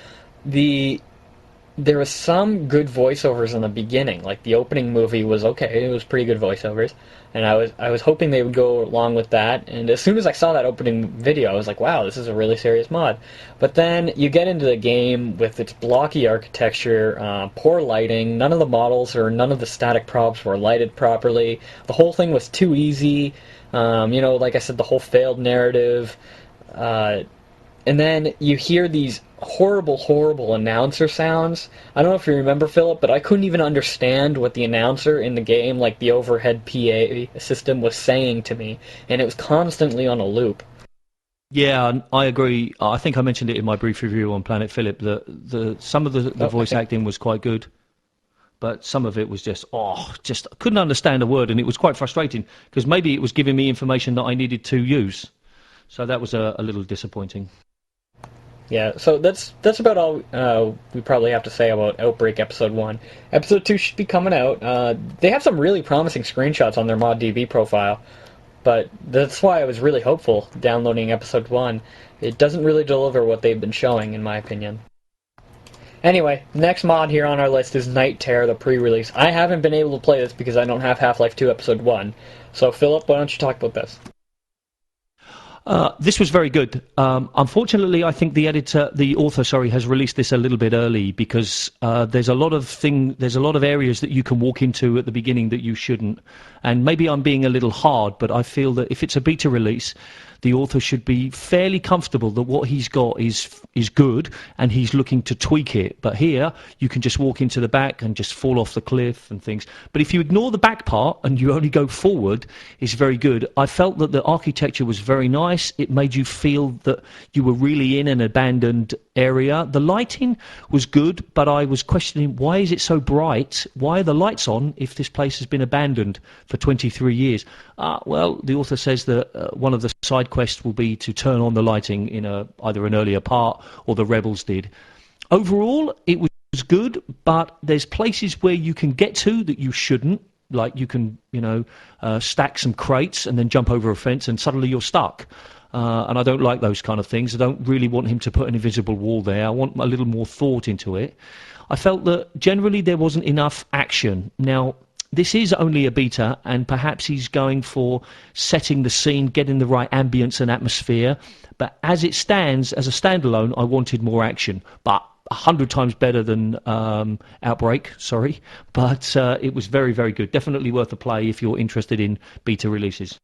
There was some good voiceovers in the beginning, like the opening movie was okay, it was pretty good voiceovers, and I was hoping they would go along with that, and as soon as I saw that opening video, I was like, wow, this is a really serious mod. But then you get into the game with its blocky architecture, poor lighting, none of the models or none of the static props were lighted properly, the whole thing was too easy. Like I said, the whole failed narrative, and then you hear these horrible, horrible announcer sounds. I don't know if you remember, Philip, but I couldn't even understand what the announcer in the game, like the overhead PA system, was saying to me, and it was constantly on a loop. Yeah, I agree. I think I mentioned it in my brief review on Planetphillip that some of the voice acting was quite good. But some of it was just couldn't understand a word, and it was quite frustrating because maybe it was giving me information that I needed to use. So that was a little disappointing. Yeah, so that's about all we probably have to say about Outbreak Episode 1. Episode 2 should be coming out. They have some really promising screenshots on their ModDB profile, but that's why I was really hopeful downloading Episode 1. It doesn't really deliver what they've been showing, in my opinion. Anyway, next mod here on our list is Night Terror, the pre-release. I haven't been able to play this because I don't have Half-Life 2 Episode 1. So, Philip, why don't you talk about this? This was very good. Unfortunately, I think the author, has released this a little bit early because there's a lot of areas that you can walk into at the beginning that you shouldn't. And maybe I'm being a little hard, but I feel that if it's a beta release, the author should be fairly comfortable that what he's got is good and he's looking to tweak it. But here, you can just walk into the back and just fall off the cliff and things. But if you ignore the back part and you only go forward, it's very good. I felt that the architecture was very nice. It made you feel that you were really in an abandoned area. The lighting was good, but I was questioning, why is it so bright? Why are the lights on if this place has been abandoned for 23 years? Well, the author says that one of the side quests will be to turn on the lighting in either an earlier part or the rebels did. Overall, it was good, but there's places where you can get to that you shouldn't. Like you can, stack some crates and then jump over a fence and suddenly you're stuck. and I don't like those kind of things. I don't really want him to put an invisible wall there. I want a little more thought into it. I felt that generally there wasn't enough action. Now, this is only a beta, and perhaps he's going for setting the scene, getting the right ambience and atmosphere. But as it stands, as a standalone, I wanted more action. But 100 times better than Outbreak, sorry. But it was very, very good. Definitely worth a play if you're interested in beta releases.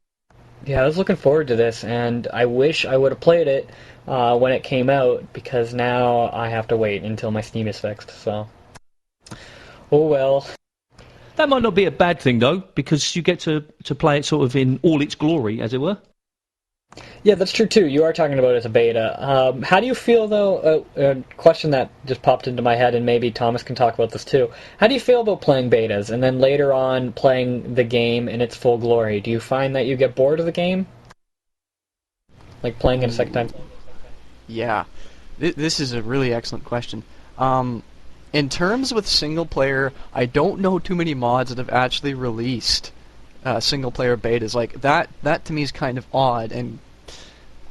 Yeah, I was looking forward to this, and I wish I would have played it when it came out, because now I have to wait until my Steam is fixed, so... Oh well. That might not be a bad thing, though, because you get to play it sort of in all its glory, as it were. Yeah, that's true, too. You are talking about it as a beta. How do you feel, though, a question that just popped into my head, and maybe Thomas can talk about this, too. How do you feel about playing betas, and then later on playing the game in its full glory? Do you find that you get bored of the game? Like playing it a second time? Yeah. This is a really excellent question. In terms with single player, I don't know too many mods that have actually released single player betas. Like that to me is kind of odd, and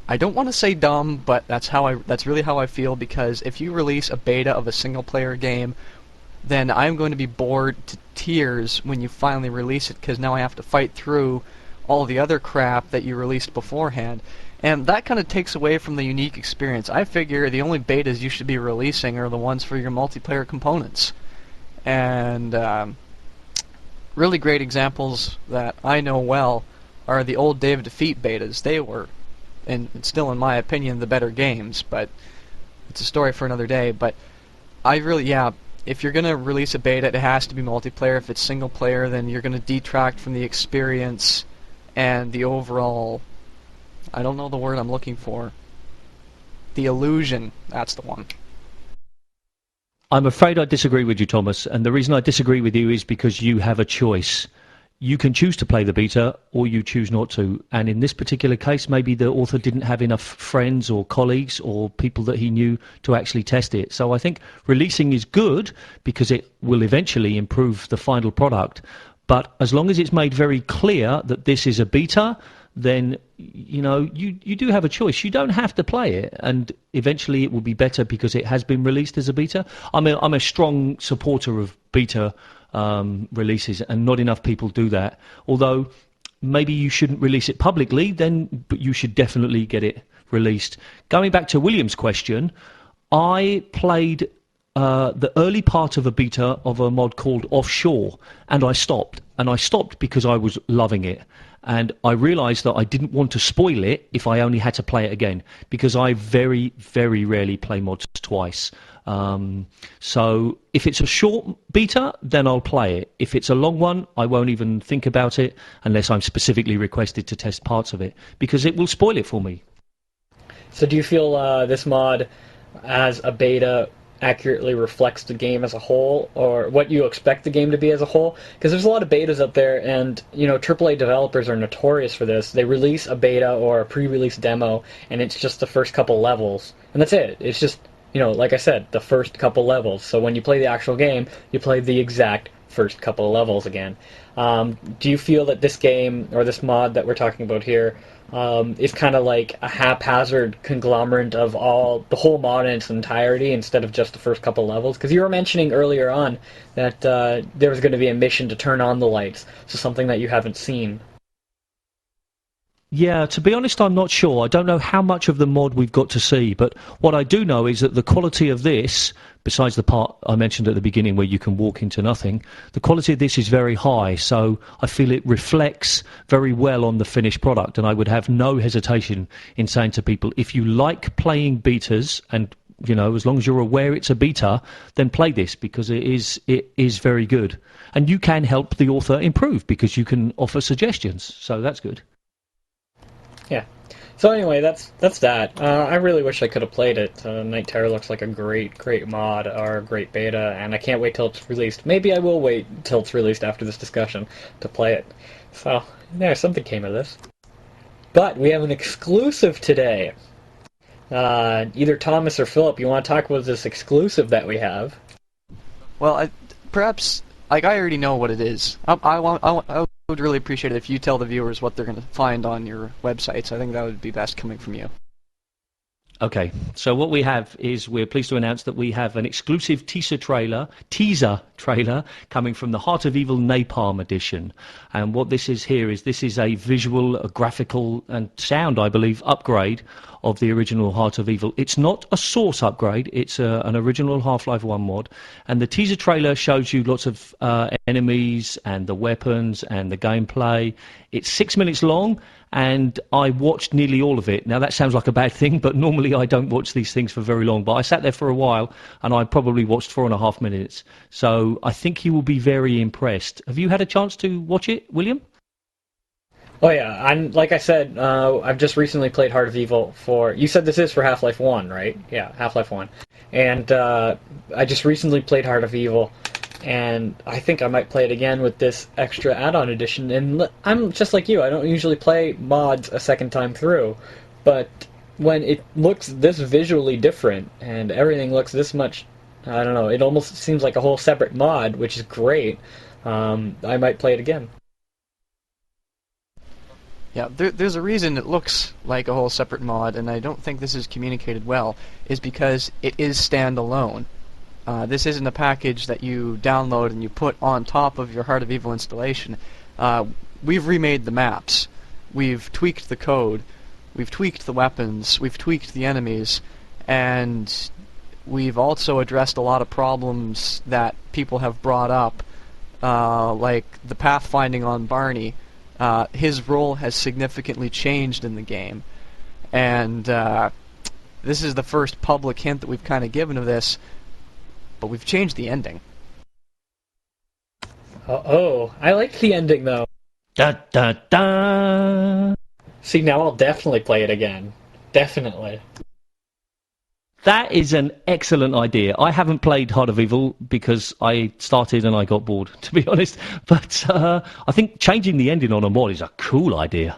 I don't want to say dumb, but that's really how I feel, because if you release a beta of a single player game, then I'm going to be bored to tears when you finally release it, because now I have to fight through all the other crap that you released beforehand. And that kind of takes away from the unique experience. I figure the only betas you should be releasing are the ones for your multiplayer components. And really great examples that I know well are the old Day of Defeat betas. They were, and still in my opinion, the better games, but it's a story for another day. But if you're going to release a beta, it has to be multiplayer. If it's single player, then you're going to detract from the experience and the overall... I don't know the word I'm looking for. The illusion, that's the one. I'm afraid I disagree with you, Thomas, and the reason I disagree with you is because you have a choice. You can choose to play the beta, or you choose not to, and in this particular case, maybe the author didn't have enough friends or colleagues or people that he knew to actually test it. So I think releasing is good, because it will eventually improve the final product, but as long as it's made very clear that this is a beta, then you do have a choice. You don't have to play it, and eventually it will be better because it has been released as a beta. I'm a strong supporter of beta releases, and not enough people do that. Although maybe you shouldn't release it publicly, but you should definitely get it released. Going back to William's question, I played the early part of a beta of a mod called Offshore, and I stopped. And I stopped because I was loving it. And I realised that I didn't want to spoil it if I only had to play it again, because I very, very rarely play mods twice. So if it's a short beta, then I'll play it. If it's a long one, I won't even think about it unless I'm specifically requested to test parts of it, because it will spoil it for me. So do you feel this mod as a beta accurately reflects the game as a whole, or what you expect the game to be as a whole? Because there's a lot of betas out there, and AAA developers are notorious for this. They release a beta or a pre-release demo, and it's just the first couple levels, and that's it. It's just, like I said, the first couple levels. So when you play the actual game, you play the exact first couple of levels again. Do you feel that this game, or this mod that we're talking about here, is kind of like a haphazard conglomerate of the whole mod in its entirety instead of just the first couple levels? Because you were mentioning earlier on that there was going to be a mission to turn on the lights, so something that you haven't seen. Yeah, to be honest, I'm not sure. I don't know how much of the mod we've got to see, but what I do know is that the quality of this, besides the part I mentioned at the beginning where you can walk into nothing, the quality of this is very high, so I feel it reflects very well on the finished product, and I would have no hesitation in saying to people, if you like playing betas, and as long as you're aware it's a beta, then play this, because it is very good. And you can help the author improve, because you can offer suggestions, so that's good. Yeah. So anyway, that's that. I really wish I could have played it. Night Terror looks like a great mod, or a great beta, and I can't wait till it's released. Maybe I will wait till it's released after this discussion to play it. So, something came of this. But we have an exclusive today. Either Thomas or Philip, you want to talk about this exclusive that we have? Well, perhaps, I already know what it is. I would would really appreciate it if you tell the viewers what they're going to find on your websites. I think that would be best coming from you. Okay, so what we have is we're pleased to announce that we have an exclusive teaser trailer coming from the Heart of Evil Napalm edition. And what this is here is this is a visual, a graphical and sound, I believe, upgrade of the original Heart of Evil. It's not a source upgrade, it's an original Half-Life 1 mod. And the teaser trailer shows you lots of enemies and the weapons and the gameplay. It's 6 minutes long, and I watched nearly all of it. Now, that sounds like a bad thing, but normally I don't watch these things for very long. But I sat there for a while, and I probably watched 4.5 minutes. So I think you will be very impressed. Have you had a chance to watch it, William? Oh yeah, like I said, I've just recently played Heart of Evil for... You said this is for Half-Life 1, right? Yeah, Half-Life 1. And I just recently played Heart of Evil, and I think I might play it again with this extra add-on edition. And I'm just like you, I don't usually play mods a second time through, but when it looks this visually different and everything looks this much, I don't know, it almost seems like a whole separate mod, which is great. I might play it again. Yeah, there's a reason it looks like a whole separate mod, and I don't think this is communicated well, is because it is standalone. This isn't a package that you download and you put on top of your Heart of Evil installation. We've remade the maps, we've tweaked the code, we've tweaked the weapons, we've tweaked the enemies, and we've also addressed a lot of problems that people have brought up, like the pathfinding on Barney. His role has significantly changed in the game, and this is the first public hint that we've kind of given of this, but we've changed the ending. Oh, I like the ending though. Da da da! See, now I'll definitely play it again. Definitely. That is an excellent idea. I haven't played Heart of Evil because I started and I got bored, to be honest. But I think changing the ending on a mod is a cool idea.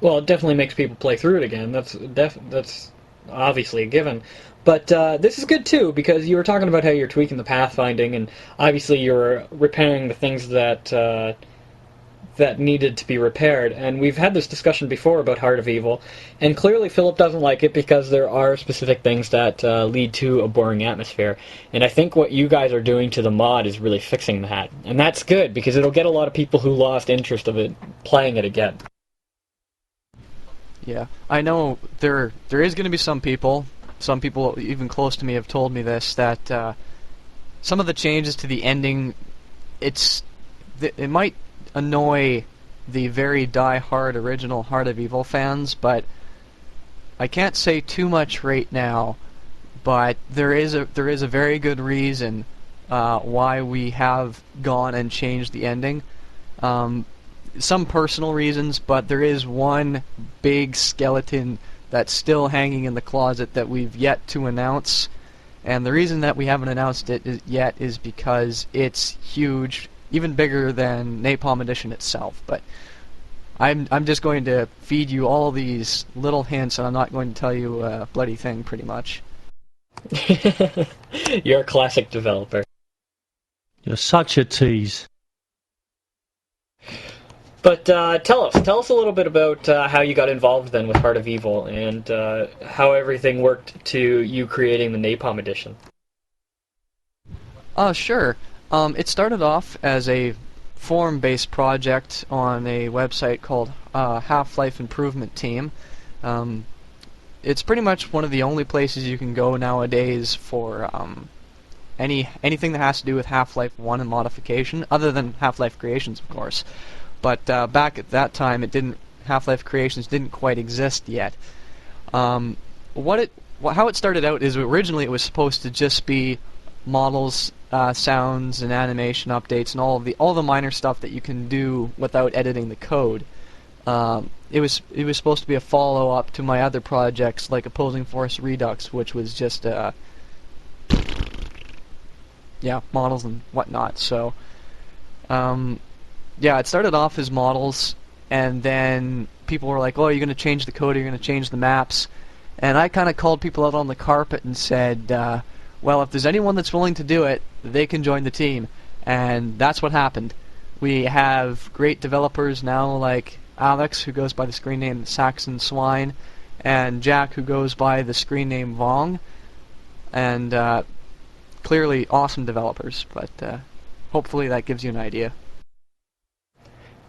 Well, it definitely makes people play through it again. That's obviously a given. But this is good too, because you were talking about how you're tweaking the pathfinding, and obviously you're repairing the things that that needed to be repaired. And we've had this discussion before about Heart of Evil, and clearly Philip doesn't like it because there are specific things that lead to a boring atmosphere. And I think what you guys are doing to the mod is really fixing that. And that's good, because it'll get a lot of people who lost interest of it playing it again. Yeah, I know there is going to be some people even close to me have told me this, that some of the changes to the ending, it might annoy the very die-hard original Heart of Evil fans, but I can't say too much right now. But there is a very good reason why we have gone and changed the ending. Some personal reasons, but there is one big skeleton that's still hanging in the closet that we've yet to announce. And the reason that we haven't announced it yet is because it's huge, even bigger than Napalm Edition itself. But I'm just going to feed you all these little hints, and I'm not going to tell you a bloody thing, pretty much. You're a classic developer. You're such a tease. But tell us a little bit about how you got involved then with Heart of Evil, and how everything worked to you creating the Napalm Edition. Sure. It started off as a forum-based project on a website called Half-Life Improvement Team. It's pretty much one of the only places you can go nowadays for anything that has to do with Half-Life 1 and modification, other than Half-Life Creations, of course. But back at that time, Half-Life Creations didn't quite exist yet. How it started out is originally it was supposed to just be models, sounds, and animation updates, and all the minor stuff that you can do without editing the code. It was supposed to be a follow-up to my other projects like Opposing Force Redux, which was just models and whatnot. So it started off as models, and then people were like, oh, you're going to change the code, you're going to change the maps. And I kind of called people out on the carpet and said, well, if there's anyone that's willing to do it, they can join the team. And that's what happened. We have great developers now like Alex, who goes by the screen name Saxon Swine, and Jack, who goes by the screen name Vong, and clearly awesome developers, but hopefully that gives you an idea.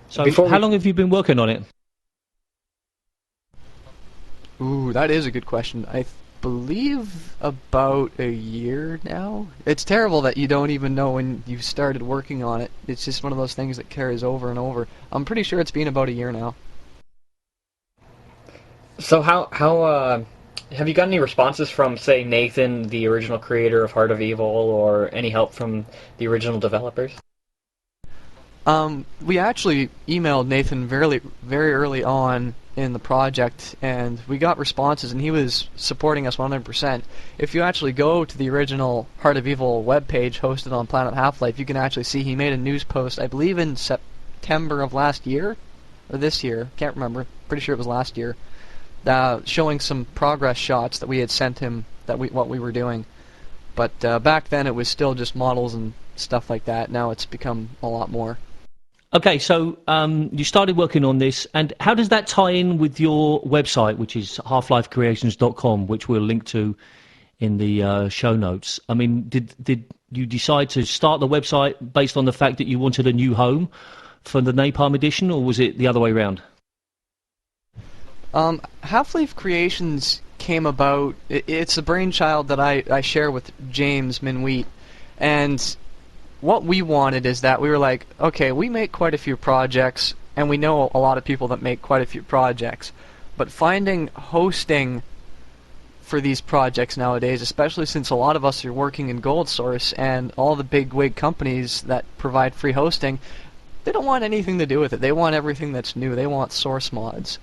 So how long have you been working on it? Ooh, that is a good question. I believe about a year now. It's terrible that you don't even know when you started working on it. It's just one of those things that carries over and over. I'm pretty sure it's been about a year now. So how have you got any responses from, say, Nathan, the original creator of Heart of Evil, or any help from the original developers? We actually emailed Nathan very early on in the project, and we got responses, and he was supporting us 100%. If you actually go to the original Heart of Evil webpage hosted on Planet Half-Life, you can actually see he made a news post, I believe in September of last year, or this year, can't remember, pretty sure it was last year, showing some progress shots that we had sent him, what we were doing. But back then it was still just models and stuff like that. Now it's become a lot more. Okay, so you started working on this, and how does that tie in with your website, which is halflifecreations.com, which we'll link to in the show notes? I mean, did you decide to start the website based on the fact that you wanted a new home for the Napalm edition, or was it the other way around? Half-Life Creations came about, it's a brainchild that I share with James Minwheat, and what we wanted is that we were like, okay, we make quite a few projects, and we know a lot of people that make quite a few projects, but finding hosting for these projects nowadays, especially since a lot of us are working in Gold Source, and all the big wig companies that provide free hosting, they don't want anything to do with it. They want everything that's new. They want source mods.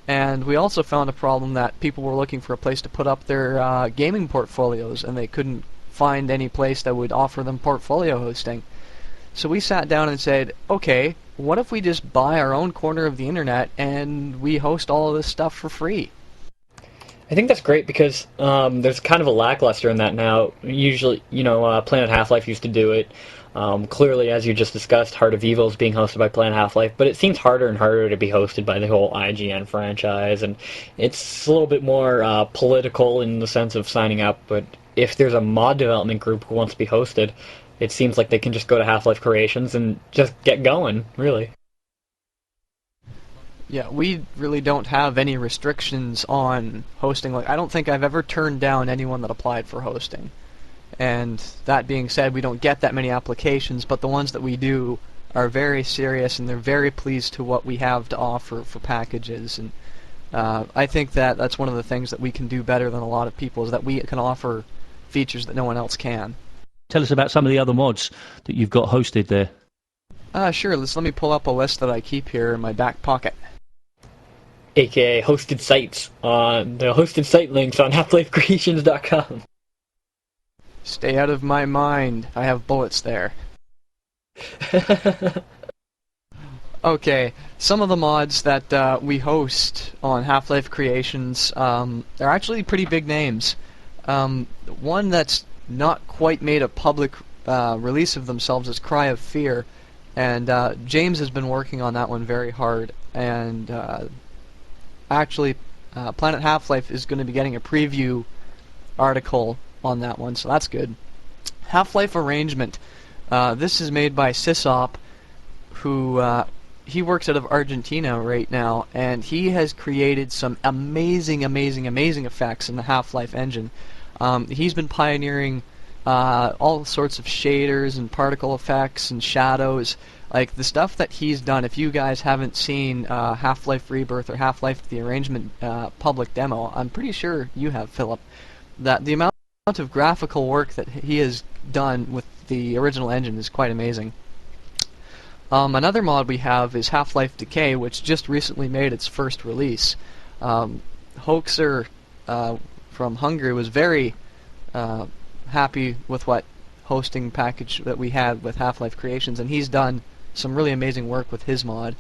And we also found a problem that people were looking for a place to put up their gaming portfolios, and they couldn't find any place that would offer them portfolio hosting. So we sat down and said, okay, what if we just buy our own corner of the internet and we host all of this stuff for free? I think that's great because there's kind of a lackluster in that now. Usually, Planet Half-Life used to do it. Clearly, as you just discussed, Heart of Evil is being hosted by Planet Half-Life, but it seems harder and harder to be hosted by the whole IGN franchise, and it's a little bit more political in the sense of signing up, but if there's a mod development group who wants to be hosted, it seems like they can just go to Half-Life Creations and just get going, really. Yeah, we really don't have any restrictions on hosting. Like, I don't think I've ever turned down anyone that applied for hosting. And that being said, we don't get that many applications, but the ones that we do are very serious, and they're very pleased to what we have to offer for packages. And I think that that's one of the things that we can do better than a lot of people, is that we can offer features that no one else can. Tell us about some of the other mods that you've got hosted there. Sure, let me pull up a list that I keep here in my back pocket. AKA hosted sites on the hosted site links on halflifecreations.com. Stay out of my mind. I have bullets there. Okay, some of the mods that we host on Half-Life Creations are actually pretty big names. One that's not quite made a public release of themselves is Cry of Fear, and James has been working on that one very hard, and actually Planet Half-Life is going to be getting a preview article on that one, so that's good. Half-Life Arrangement. This is made by Sysop, who he works out of Argentina right now, and he has created some amazing effects in the Half-Life engine. He's been pioneering all sorts of shaders and particle effects and shadows. Like, the stuff that he's done, if you guys haven't seen Half-Life Rebirth or Half-Life the Arrangement public demo, I'm pretty sure you have, Philip, that the amount of graphical work that he has done with the original engine is quite amazing. Another mod we have is Half-Life Decay, which just recently made its first release. Hoaxer from Hungary was very happy with what hosting package that we had with Half-Life Creations, and he's done some really amazing work with his mod.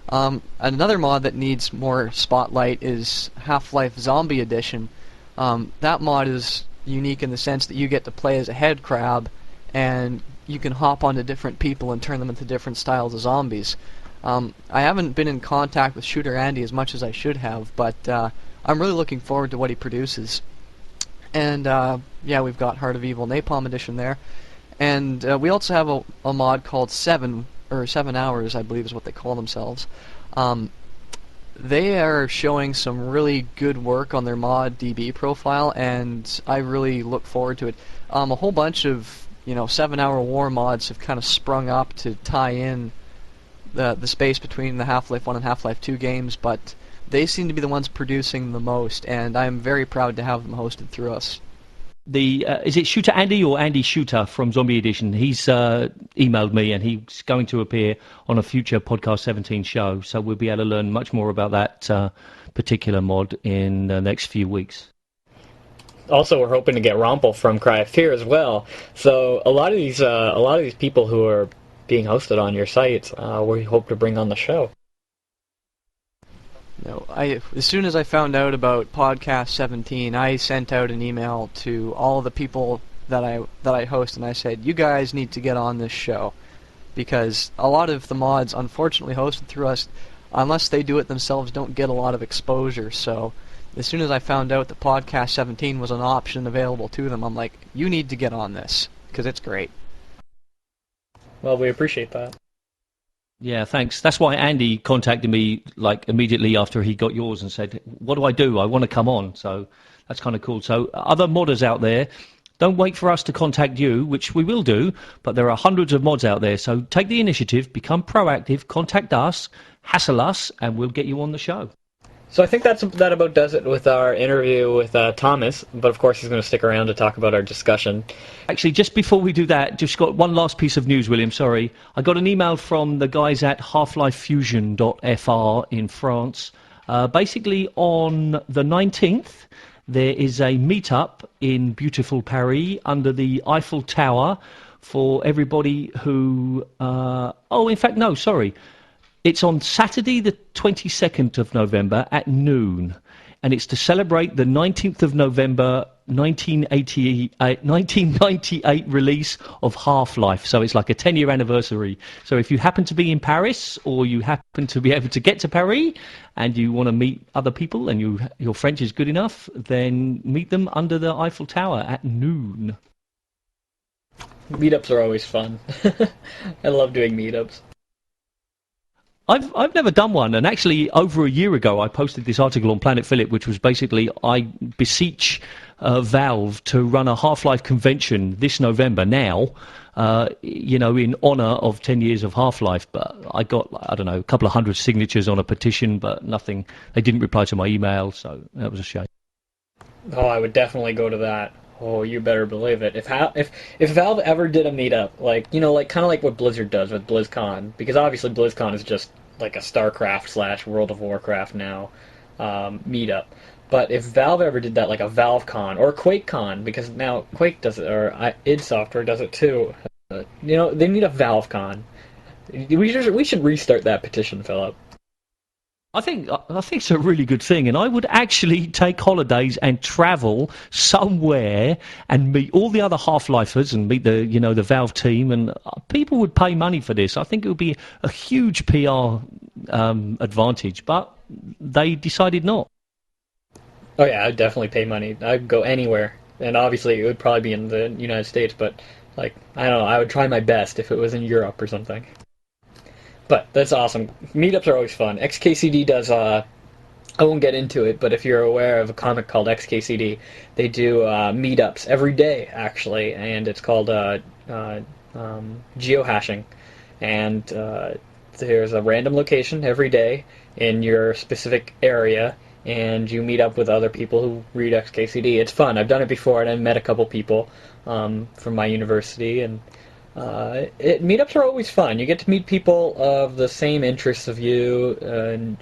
Another mod that needs more spotlight is Half-Life Zombie Edition. That mod is unique in the sense that you get to play as a head crab, and you can hop onto different people and turn them into different styles of zombies. I haven't been in contact with Shooter Andy as much as I should have, but I'm really looking forward to what he produces. And yeah, we've got Heart of Evil Napalm edition there, and we also have a mod called 7 Hours, I believe is what they call themselves. They are showing some really good work on their mod DB profile, and I really look forward to it. A whole bunch of 7-hour war mods have kind of sprung up to tie in the space between the Half-Life 1 and Half-Life 2 games, but they seem to be the ones producing the most, and I'm very proud to have them hosted through us. Is it Shooter Andy or Andy Shooter from Zombie Edition? He's emailed me, and he's going to appear on a future Podcast 17 show, so we'll be able to learn much more about that particular mod in the next few weeks. Also, we're hoping to get Rompel from Cry of Fear as well. So a lot of these people who are being hosted on your sites, we hope to bring on the show. No, as soon as I found out about Podcast 17, I sent out an email to all of the people that I host, and I said, you guys need to get on this show, because a lot of the mods, unfortunately hosted through us, unless they do it themselves, don't get a lot of exposure. So as soon as I found out that Podcast 17 was an option available to them, I'm like, you need to get on this, because it's great. Well, we appreciate that. Yeah, thanks. That's why Andy contacted me like immediately after he got yours and said, what do? I want to come on. So that's kind of cool. So other modders out there, don't wait for us to contact you, which we will do, but there are hundreds of mods out there. So take the initiative, become proactive, contact us, hassle us, and we'll get you on the show. So I think that about does it with our interview with Thomas, but of course he's going to stick around to talk about our discussion. Actually, just before we do that, just got one last piece of news, William, sorry. I got an email from the guys at halflifefusion.fr in France. Basically, on the 19th, there is a meetup in beautiful Paris under the Eiffel Tower for everybody who... It's on Saturday, the 22nd of November at noon, and it's to celebrate the 19th of November 1998 release of Half-Life. So it's like a 10-year anniversary. So if you happen to be in Paris, or you happen to be able to get to Paris, and you want to meet other people, and your French is good enough, then meet them under the Eiffel Tower at noon. Meetups are always fun. I love doing meetups. I've never done one, and actually over a year ago I posted this article on Planetphillip, which was basically I beseech Valve to run a Half-Life convention this November now, in honour of 10 years of Half-Life. But I got, I don't know, a couple of hundred signatures on a petition, but nothing. They didn't reply to my email, so that was a shame. Oh, I would definitely go to that. Oh, you better believe it. If Valve ever did a meetup, kind of like what Blizzard does with BlizzCon, because obviously BlizzCon is just like a StarCraft / World of Warcraft now meetup. But if Valve ever did that, like a ValveCon or QuakeCon, because now Quake does it, or id Software does it too. They need a ValveCon. We should restart that petition, Philip. I think it's a really good thing, and I would actually take holidays and travel somewhere and meet all the other Half-Lifers and meet the the Valve team, and people would pay money for this. I think it would be a huge PR advantage, but they decided not. Oh yeah, I'd definitely pay money. I'd go anywhere, and obviously it would probably be in the United States, but I don't know, I would try my best if it was in Europe or something. But that's awesome. Meetups are always fun. XKCD does, I won't get into it, but if you're aware of a comic called XKCD, they do meetups every day, actually, and it's called geohashing. And there's a random location every day in your specific area, and you meet up with other people who read XKCD. It's fun. I've done it before, and I've met a couple people from my university, and meetups are always fun. You get to meet people of the same interests of you, and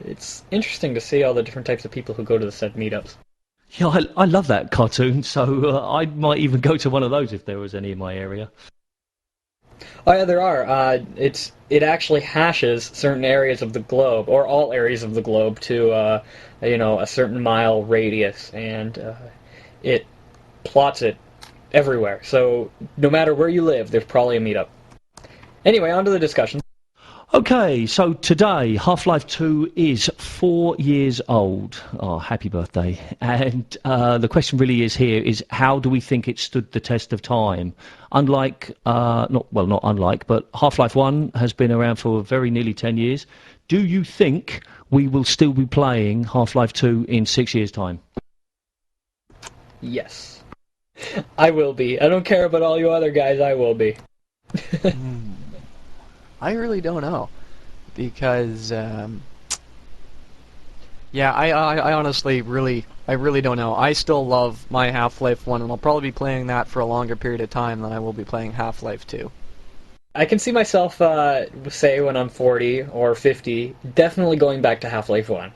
it's interesting to see all the different types of people who go to the said meetups. Yeah, I love that cartoon, so I might even go to one of those if there was any in my area. Oh yeah, there are. It actually hashes certain areas of the globe, or all areas of the globe, to a certain mile radius, and it plots it everywhere. So no matter where you live, there's probably a meetup. Anyway, on to the discussion. Okay, so today, Half-Life 2 is 4 years old. Oh, happy birthday. And the question really is here is, how do we think it stood the test of time? Unlike, not unlike, but Half-Life 1 has been around for very nearly 10 years. Do you think we will still be playing Half-Life 2 in 6 years' time? Yes. I will be. I don't care about all you other guys, I will be. I really don't know, because I honestly really don't know. I still love my Half-Life 1, and I'll probably be playing that for a longer period of time than I will be playing Half-Life 2. I can see myself, say when I'm 40 or 50, definitely going back to Half-Life 1.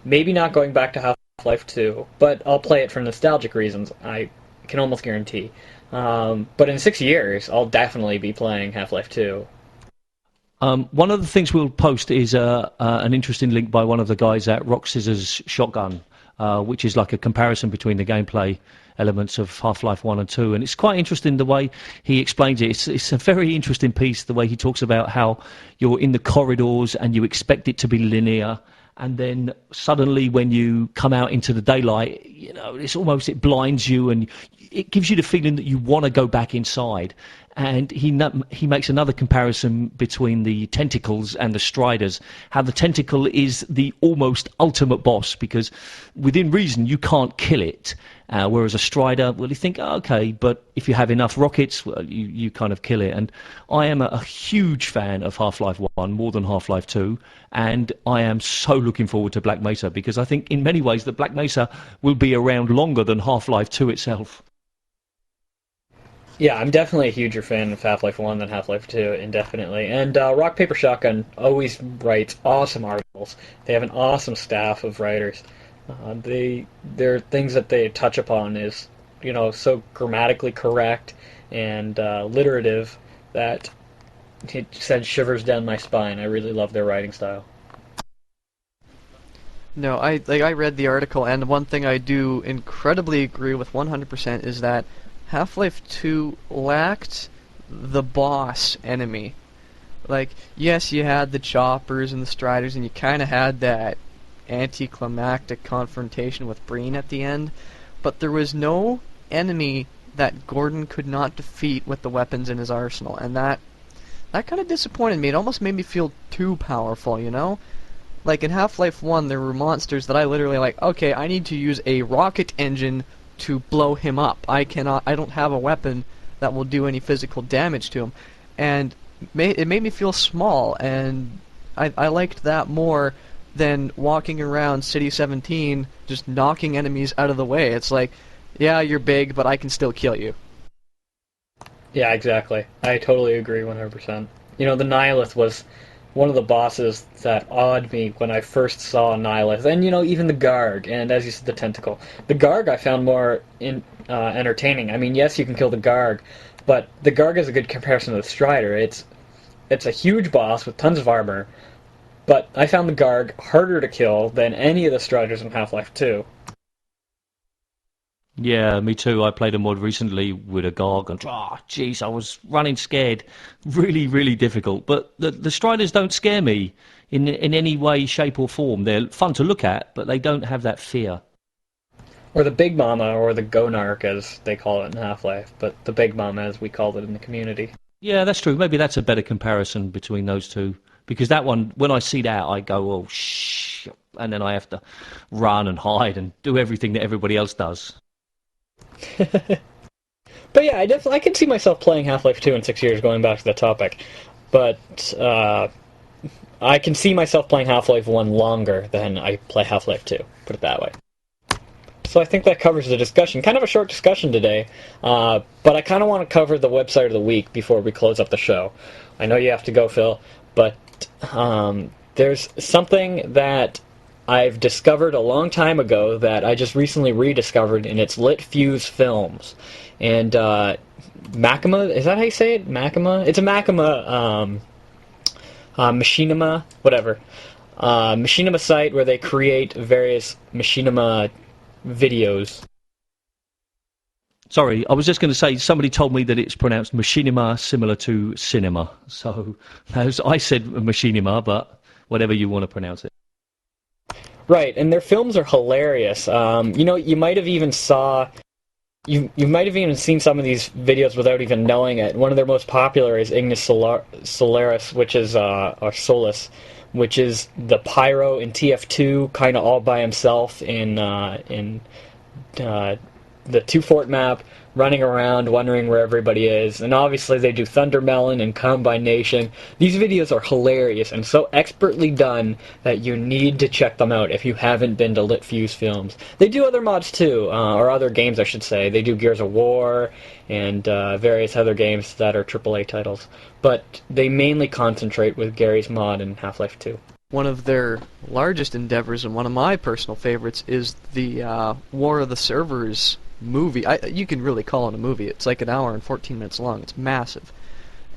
Maybe not going back to Half-Life 2, but I'll play it for nostalgic reasons, I can almost guarantee. But in 6 years, I'll definitely be playing Half-Life 2. One of the things we'll post is an interesting link by one of the guys at Rock Scissors Shotgun, which is like a comparison between the gameplay elements of Half-Life 1 and 2. And it's quite interesting the way he explains it. It's a very interesting piece, the way he talks about how you're in the corridors and you expect it to be linear. And then suddenly when you come out into the daylight, you know, it blinds you and it gives you the feeling that you want to go back inside. And he makes another comparison between the tentacles and the striders, how the tentacle is the almost ultimate boss, because within reason you can't kill it, whereas a strider, well, you think, oh, okay, but if you have enough rockets, well, you kind of kill it. And I am a huge fan of Half-Life 1, more than Half-Life 2, and I am so looking forward to Black Mesa, because I think in many ways that Black Mesa will be around longer than Half-Life 2 itself. Yeah, I'm definitely a huger fan of Half-Life 1 than Half-Life 2, indefinitely. And Rock Paper Shotgun always writes awesome articles. They have an awesome staff of writers. Their things that they touch upon is, you know, so grammatically correct and literative that it sends shivers down my spine. I really love their writing style. No, I read the article, and one thing I do incredibly agree with 100% is that Half-Life 2 lacked the boss enemy. Like, yes, you had the choppers and the striders, and you kind of had that anticlimactic confrontation with Breen at the end, but there was no enemy that Gordon could not defeat with the weapons in his arsenal, and that kind of disappointed me. It almost made me feel too powerful, you know? Like, in Half-Life 1, there were monsters that I literally, like, okay, I need to use a rocket engine to blow him up. I don't have a weapon that will do any physical damage to him. And it made me feel small, and I liked that more than walking around City 17 just knocking enemies out of the way. It's like, yeah, you're big, but I can still kill you. Yeah, exactly. I totally agree 100%. You know, the Nihilith was one of the bosses that awed me when I first saw Nihilith, and, you know, even the Garg, and as you said, the Tentacle. The Garg I found more entertaining. I mean, yes, you can kill the Garg, but the Garg is a good comparison to the Strider. It's a huge boss with tons of armor, but I found the Garg harder to kill than any of the Striders in Half-Life 2. Yeah, me too. I played a mod recently with a Garg, and jeez, I was running scared. Really, really difficult. But the Striders don't scare me in any way, shape or form. They're fun to look at, but they don't have that fear. Or the Big Mama, or the Gonarch, as they call it in Half-Life, but the Big Mama, as we called it in the community. Yeah, that's true. Maybe that's a better comparison between those two. Because that one, when I see that, I go, oh, shh, and then I have to run and hide and do everything that everybody else does. But yeah, I can see myself playing Half-Life 2 in 6 years, going back to the topic. But I can see myself playing Half-Life 1 longer than I play Half-Life 2, put it that way. So I think that covers the discussion. Kind of a short discussion today, but I kind of want to cover the website of the week before we close up the show. I know you have to go, Phil, but there's something that I've discovered a long time ago that I just recently rediscovered, and it's Lit Fuse Films. And Machinima, is that how you say it? Machinima? It's a Machinima, Machinima, whatever. Machinima site where they create various Machinima videos. Sorry, I was just going to say, somebody told me that it's pronounced machinima, similar to cinema. So I said machinima, but whatever you want to pronounce it. Right, and their films are hilarious. You might have even you might have even seen some of these videos without even knowing it. One of their most popular is Ignus Solaris, which is or Solus, which is the pyro in TF2, kind of all by himself in the two-fort map, running around, wondering where everybody is. And obviously they do ThunderMelon and Combination. These videos are hilarious and so expertly done that you need to check them out if you haven't been to Lit4Fuse Films. They do other mods too, or other games I should say. They do Gears of War and various other games that are AAA titles. But they mainly concentrate with Gary's mod in Half-Life 2. One of their largest endeavors and one of my personal favorites is the War of the Servers movie. You can really call it a movie. It's like an hour and 14 minutes long. It's massive.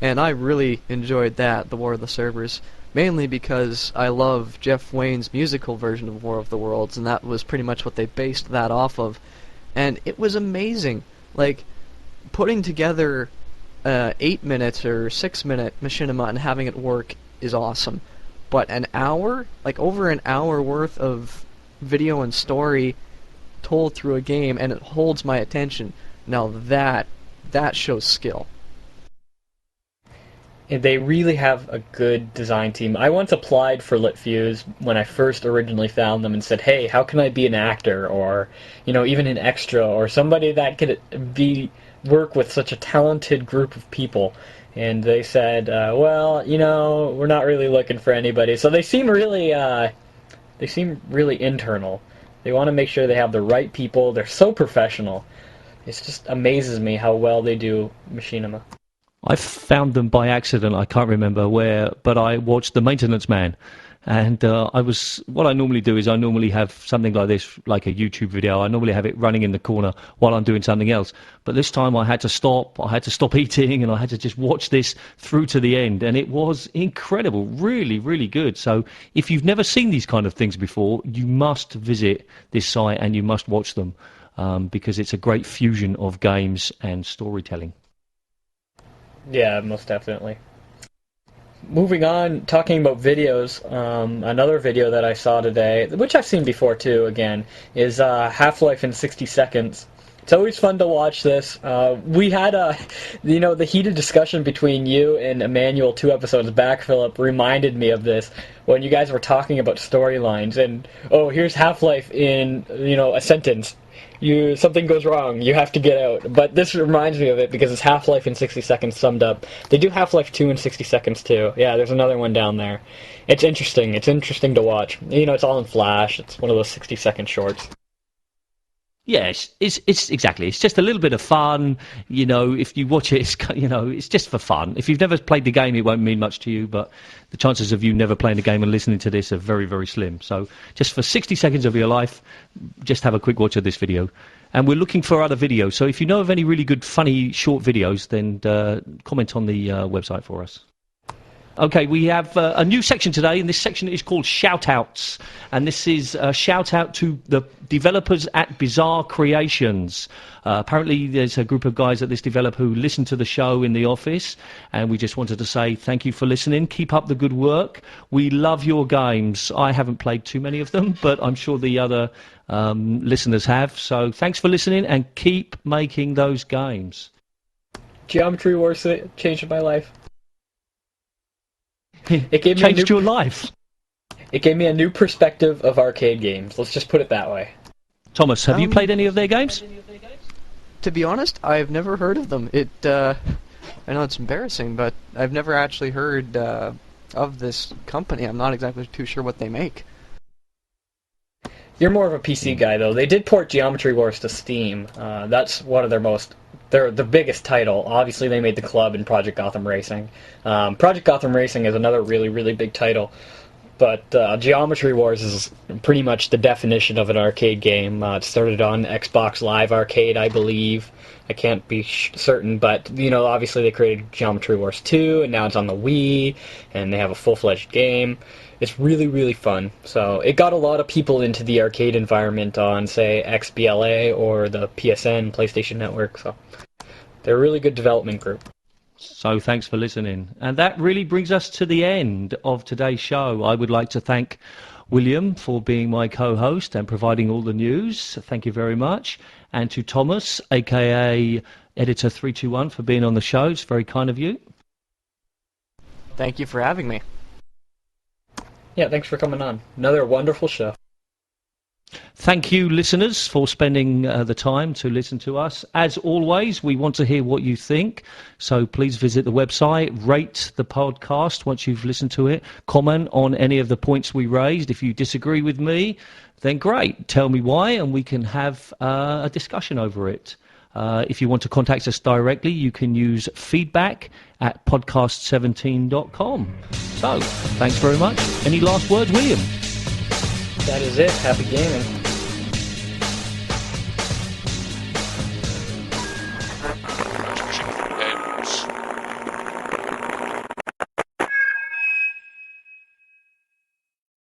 And I really enjoyed that, the War of the Servers, mainly because I love Jeff Wayne's musical version of War of the Worlds, and that was pretty much what they based that off of. And it was amazing. Like, putting together 8 minutes or 6 minute machinima and having it work is awesome. But an hour, like over an hour worth of video and story told through a game, and it holds my attention. Now that shows skill. And they really have a good design team. I once applied for Lit4Fuse when I first originally found them and said, hey, how can I be an actor or, even an extra or somebody that could work with such a talented group of people? And they said, we're not really looking for anybody. So they seem really internal. They want to make sure they have the right people. They're so professional. It just amazes me how well they do machinima. I found them by accident. I can't remember where, but I watched The Maintenance Man. And what I normally do is I normally have something like this, like a YouTube video. I normally have it running in the corner while I'm doing something else. But this time I had to stop eating, and I had to just watch this through to the end. And it was incredible, really, really good. So if you've never seen these kind of things before, you must visit this site and you must watch them because it's a great fusion of games and storytelling. Yeah, most definitely. Moving on, talking about videos, another video that I saw today, which I've seen before too, again, is Half-Life in 60 Seconds. It's always fun to watch this. We had the heated discussion between you and Emmanuel 2 episodes back, Philip, reminded me of this when you guys were talking about storylines and, here's Half-Life in, a sentence. Something goes wrong, you have to get out. But this reminds me of it because it's Half-Life in 60 Seconds summed up. They do Half-Life 2 in 60 Seconds too. Yeah, there's another one down there. It's interesting. It's interesting to watch. It's all in Flash. It's one of those 60-second shorts. Yes, it's exactly. It's just a little bit of fun. If you watch it, it's just for fun. If you've never played the game, it won't mean much to you, but the chances of you never playing the game and listening to this are very, very slim. So just for 60 seconds of your life, just have a quick watch of this video. And we're looking for other videos. So if you know of any really good, funny, short videos, then comment on the website for us. Okay, we have a new section today, and this section is called Shoutouts. And this is a shout-out to the developers at Bizarre Creations. Apparently, there's a group of guys at this developer who listen to the show in the office, and we just wanted to say thank you for listening. Keep up the good work. We love your games. I haven't played too many of them, but I'm sure the other listeners have. So thanks for listening, and keep making those games. Geometry Wars changed my life. It changed your life. It gave me a new perspective of arcade games. Let's just put it that way. Thomas, have you played any of their games? To be honest, I've never heard of them. I know it's embarrassing, but I've never actually heard of this company. I'm not exactly too sure what they make. You're more of a PC guy, though. They did port Geometry Wars to Steam. That's one of their the biggest title. Obviously, they made The Club and Project Gotham Racing. Project Gotham Racing is another really, really big title. But Geometry Wars is pretty much the definition of an arcade game. It started on Xbox Live Arcade, I believe. I can't be certain, but, obviously they created Geometry Wars 2, and now it's on the Wii, and they have a full-fledged game. It's really, really fun. So it got a lot of people into the arcade environment on, say, XBLA or the PSN, PlayStation Network. So they're a really good development group. So thanks for listening. And that really brings us to the end of today's show. I would like to thank William for being my co-host and providing all the news. Thank you very much. And to Thomas, a.k.a. Editor321, for being on the show. It's very kind of you. Thank you for having me. Yeah, thanks for coming on. Another wonderful show. Thank you, listeners, for spending the time to listen to us. As always, we want to hear what you think, so please visit the website, rate the podcast once you've listened to it, comment on any of the points we raised. If you disagree with me, then great, tell me why, and we can have a discussion over it. If you want to contact us directly, you can use feedback@podcast17.com. So, thanks very much. Any last words, William? That is it. Happy gaming.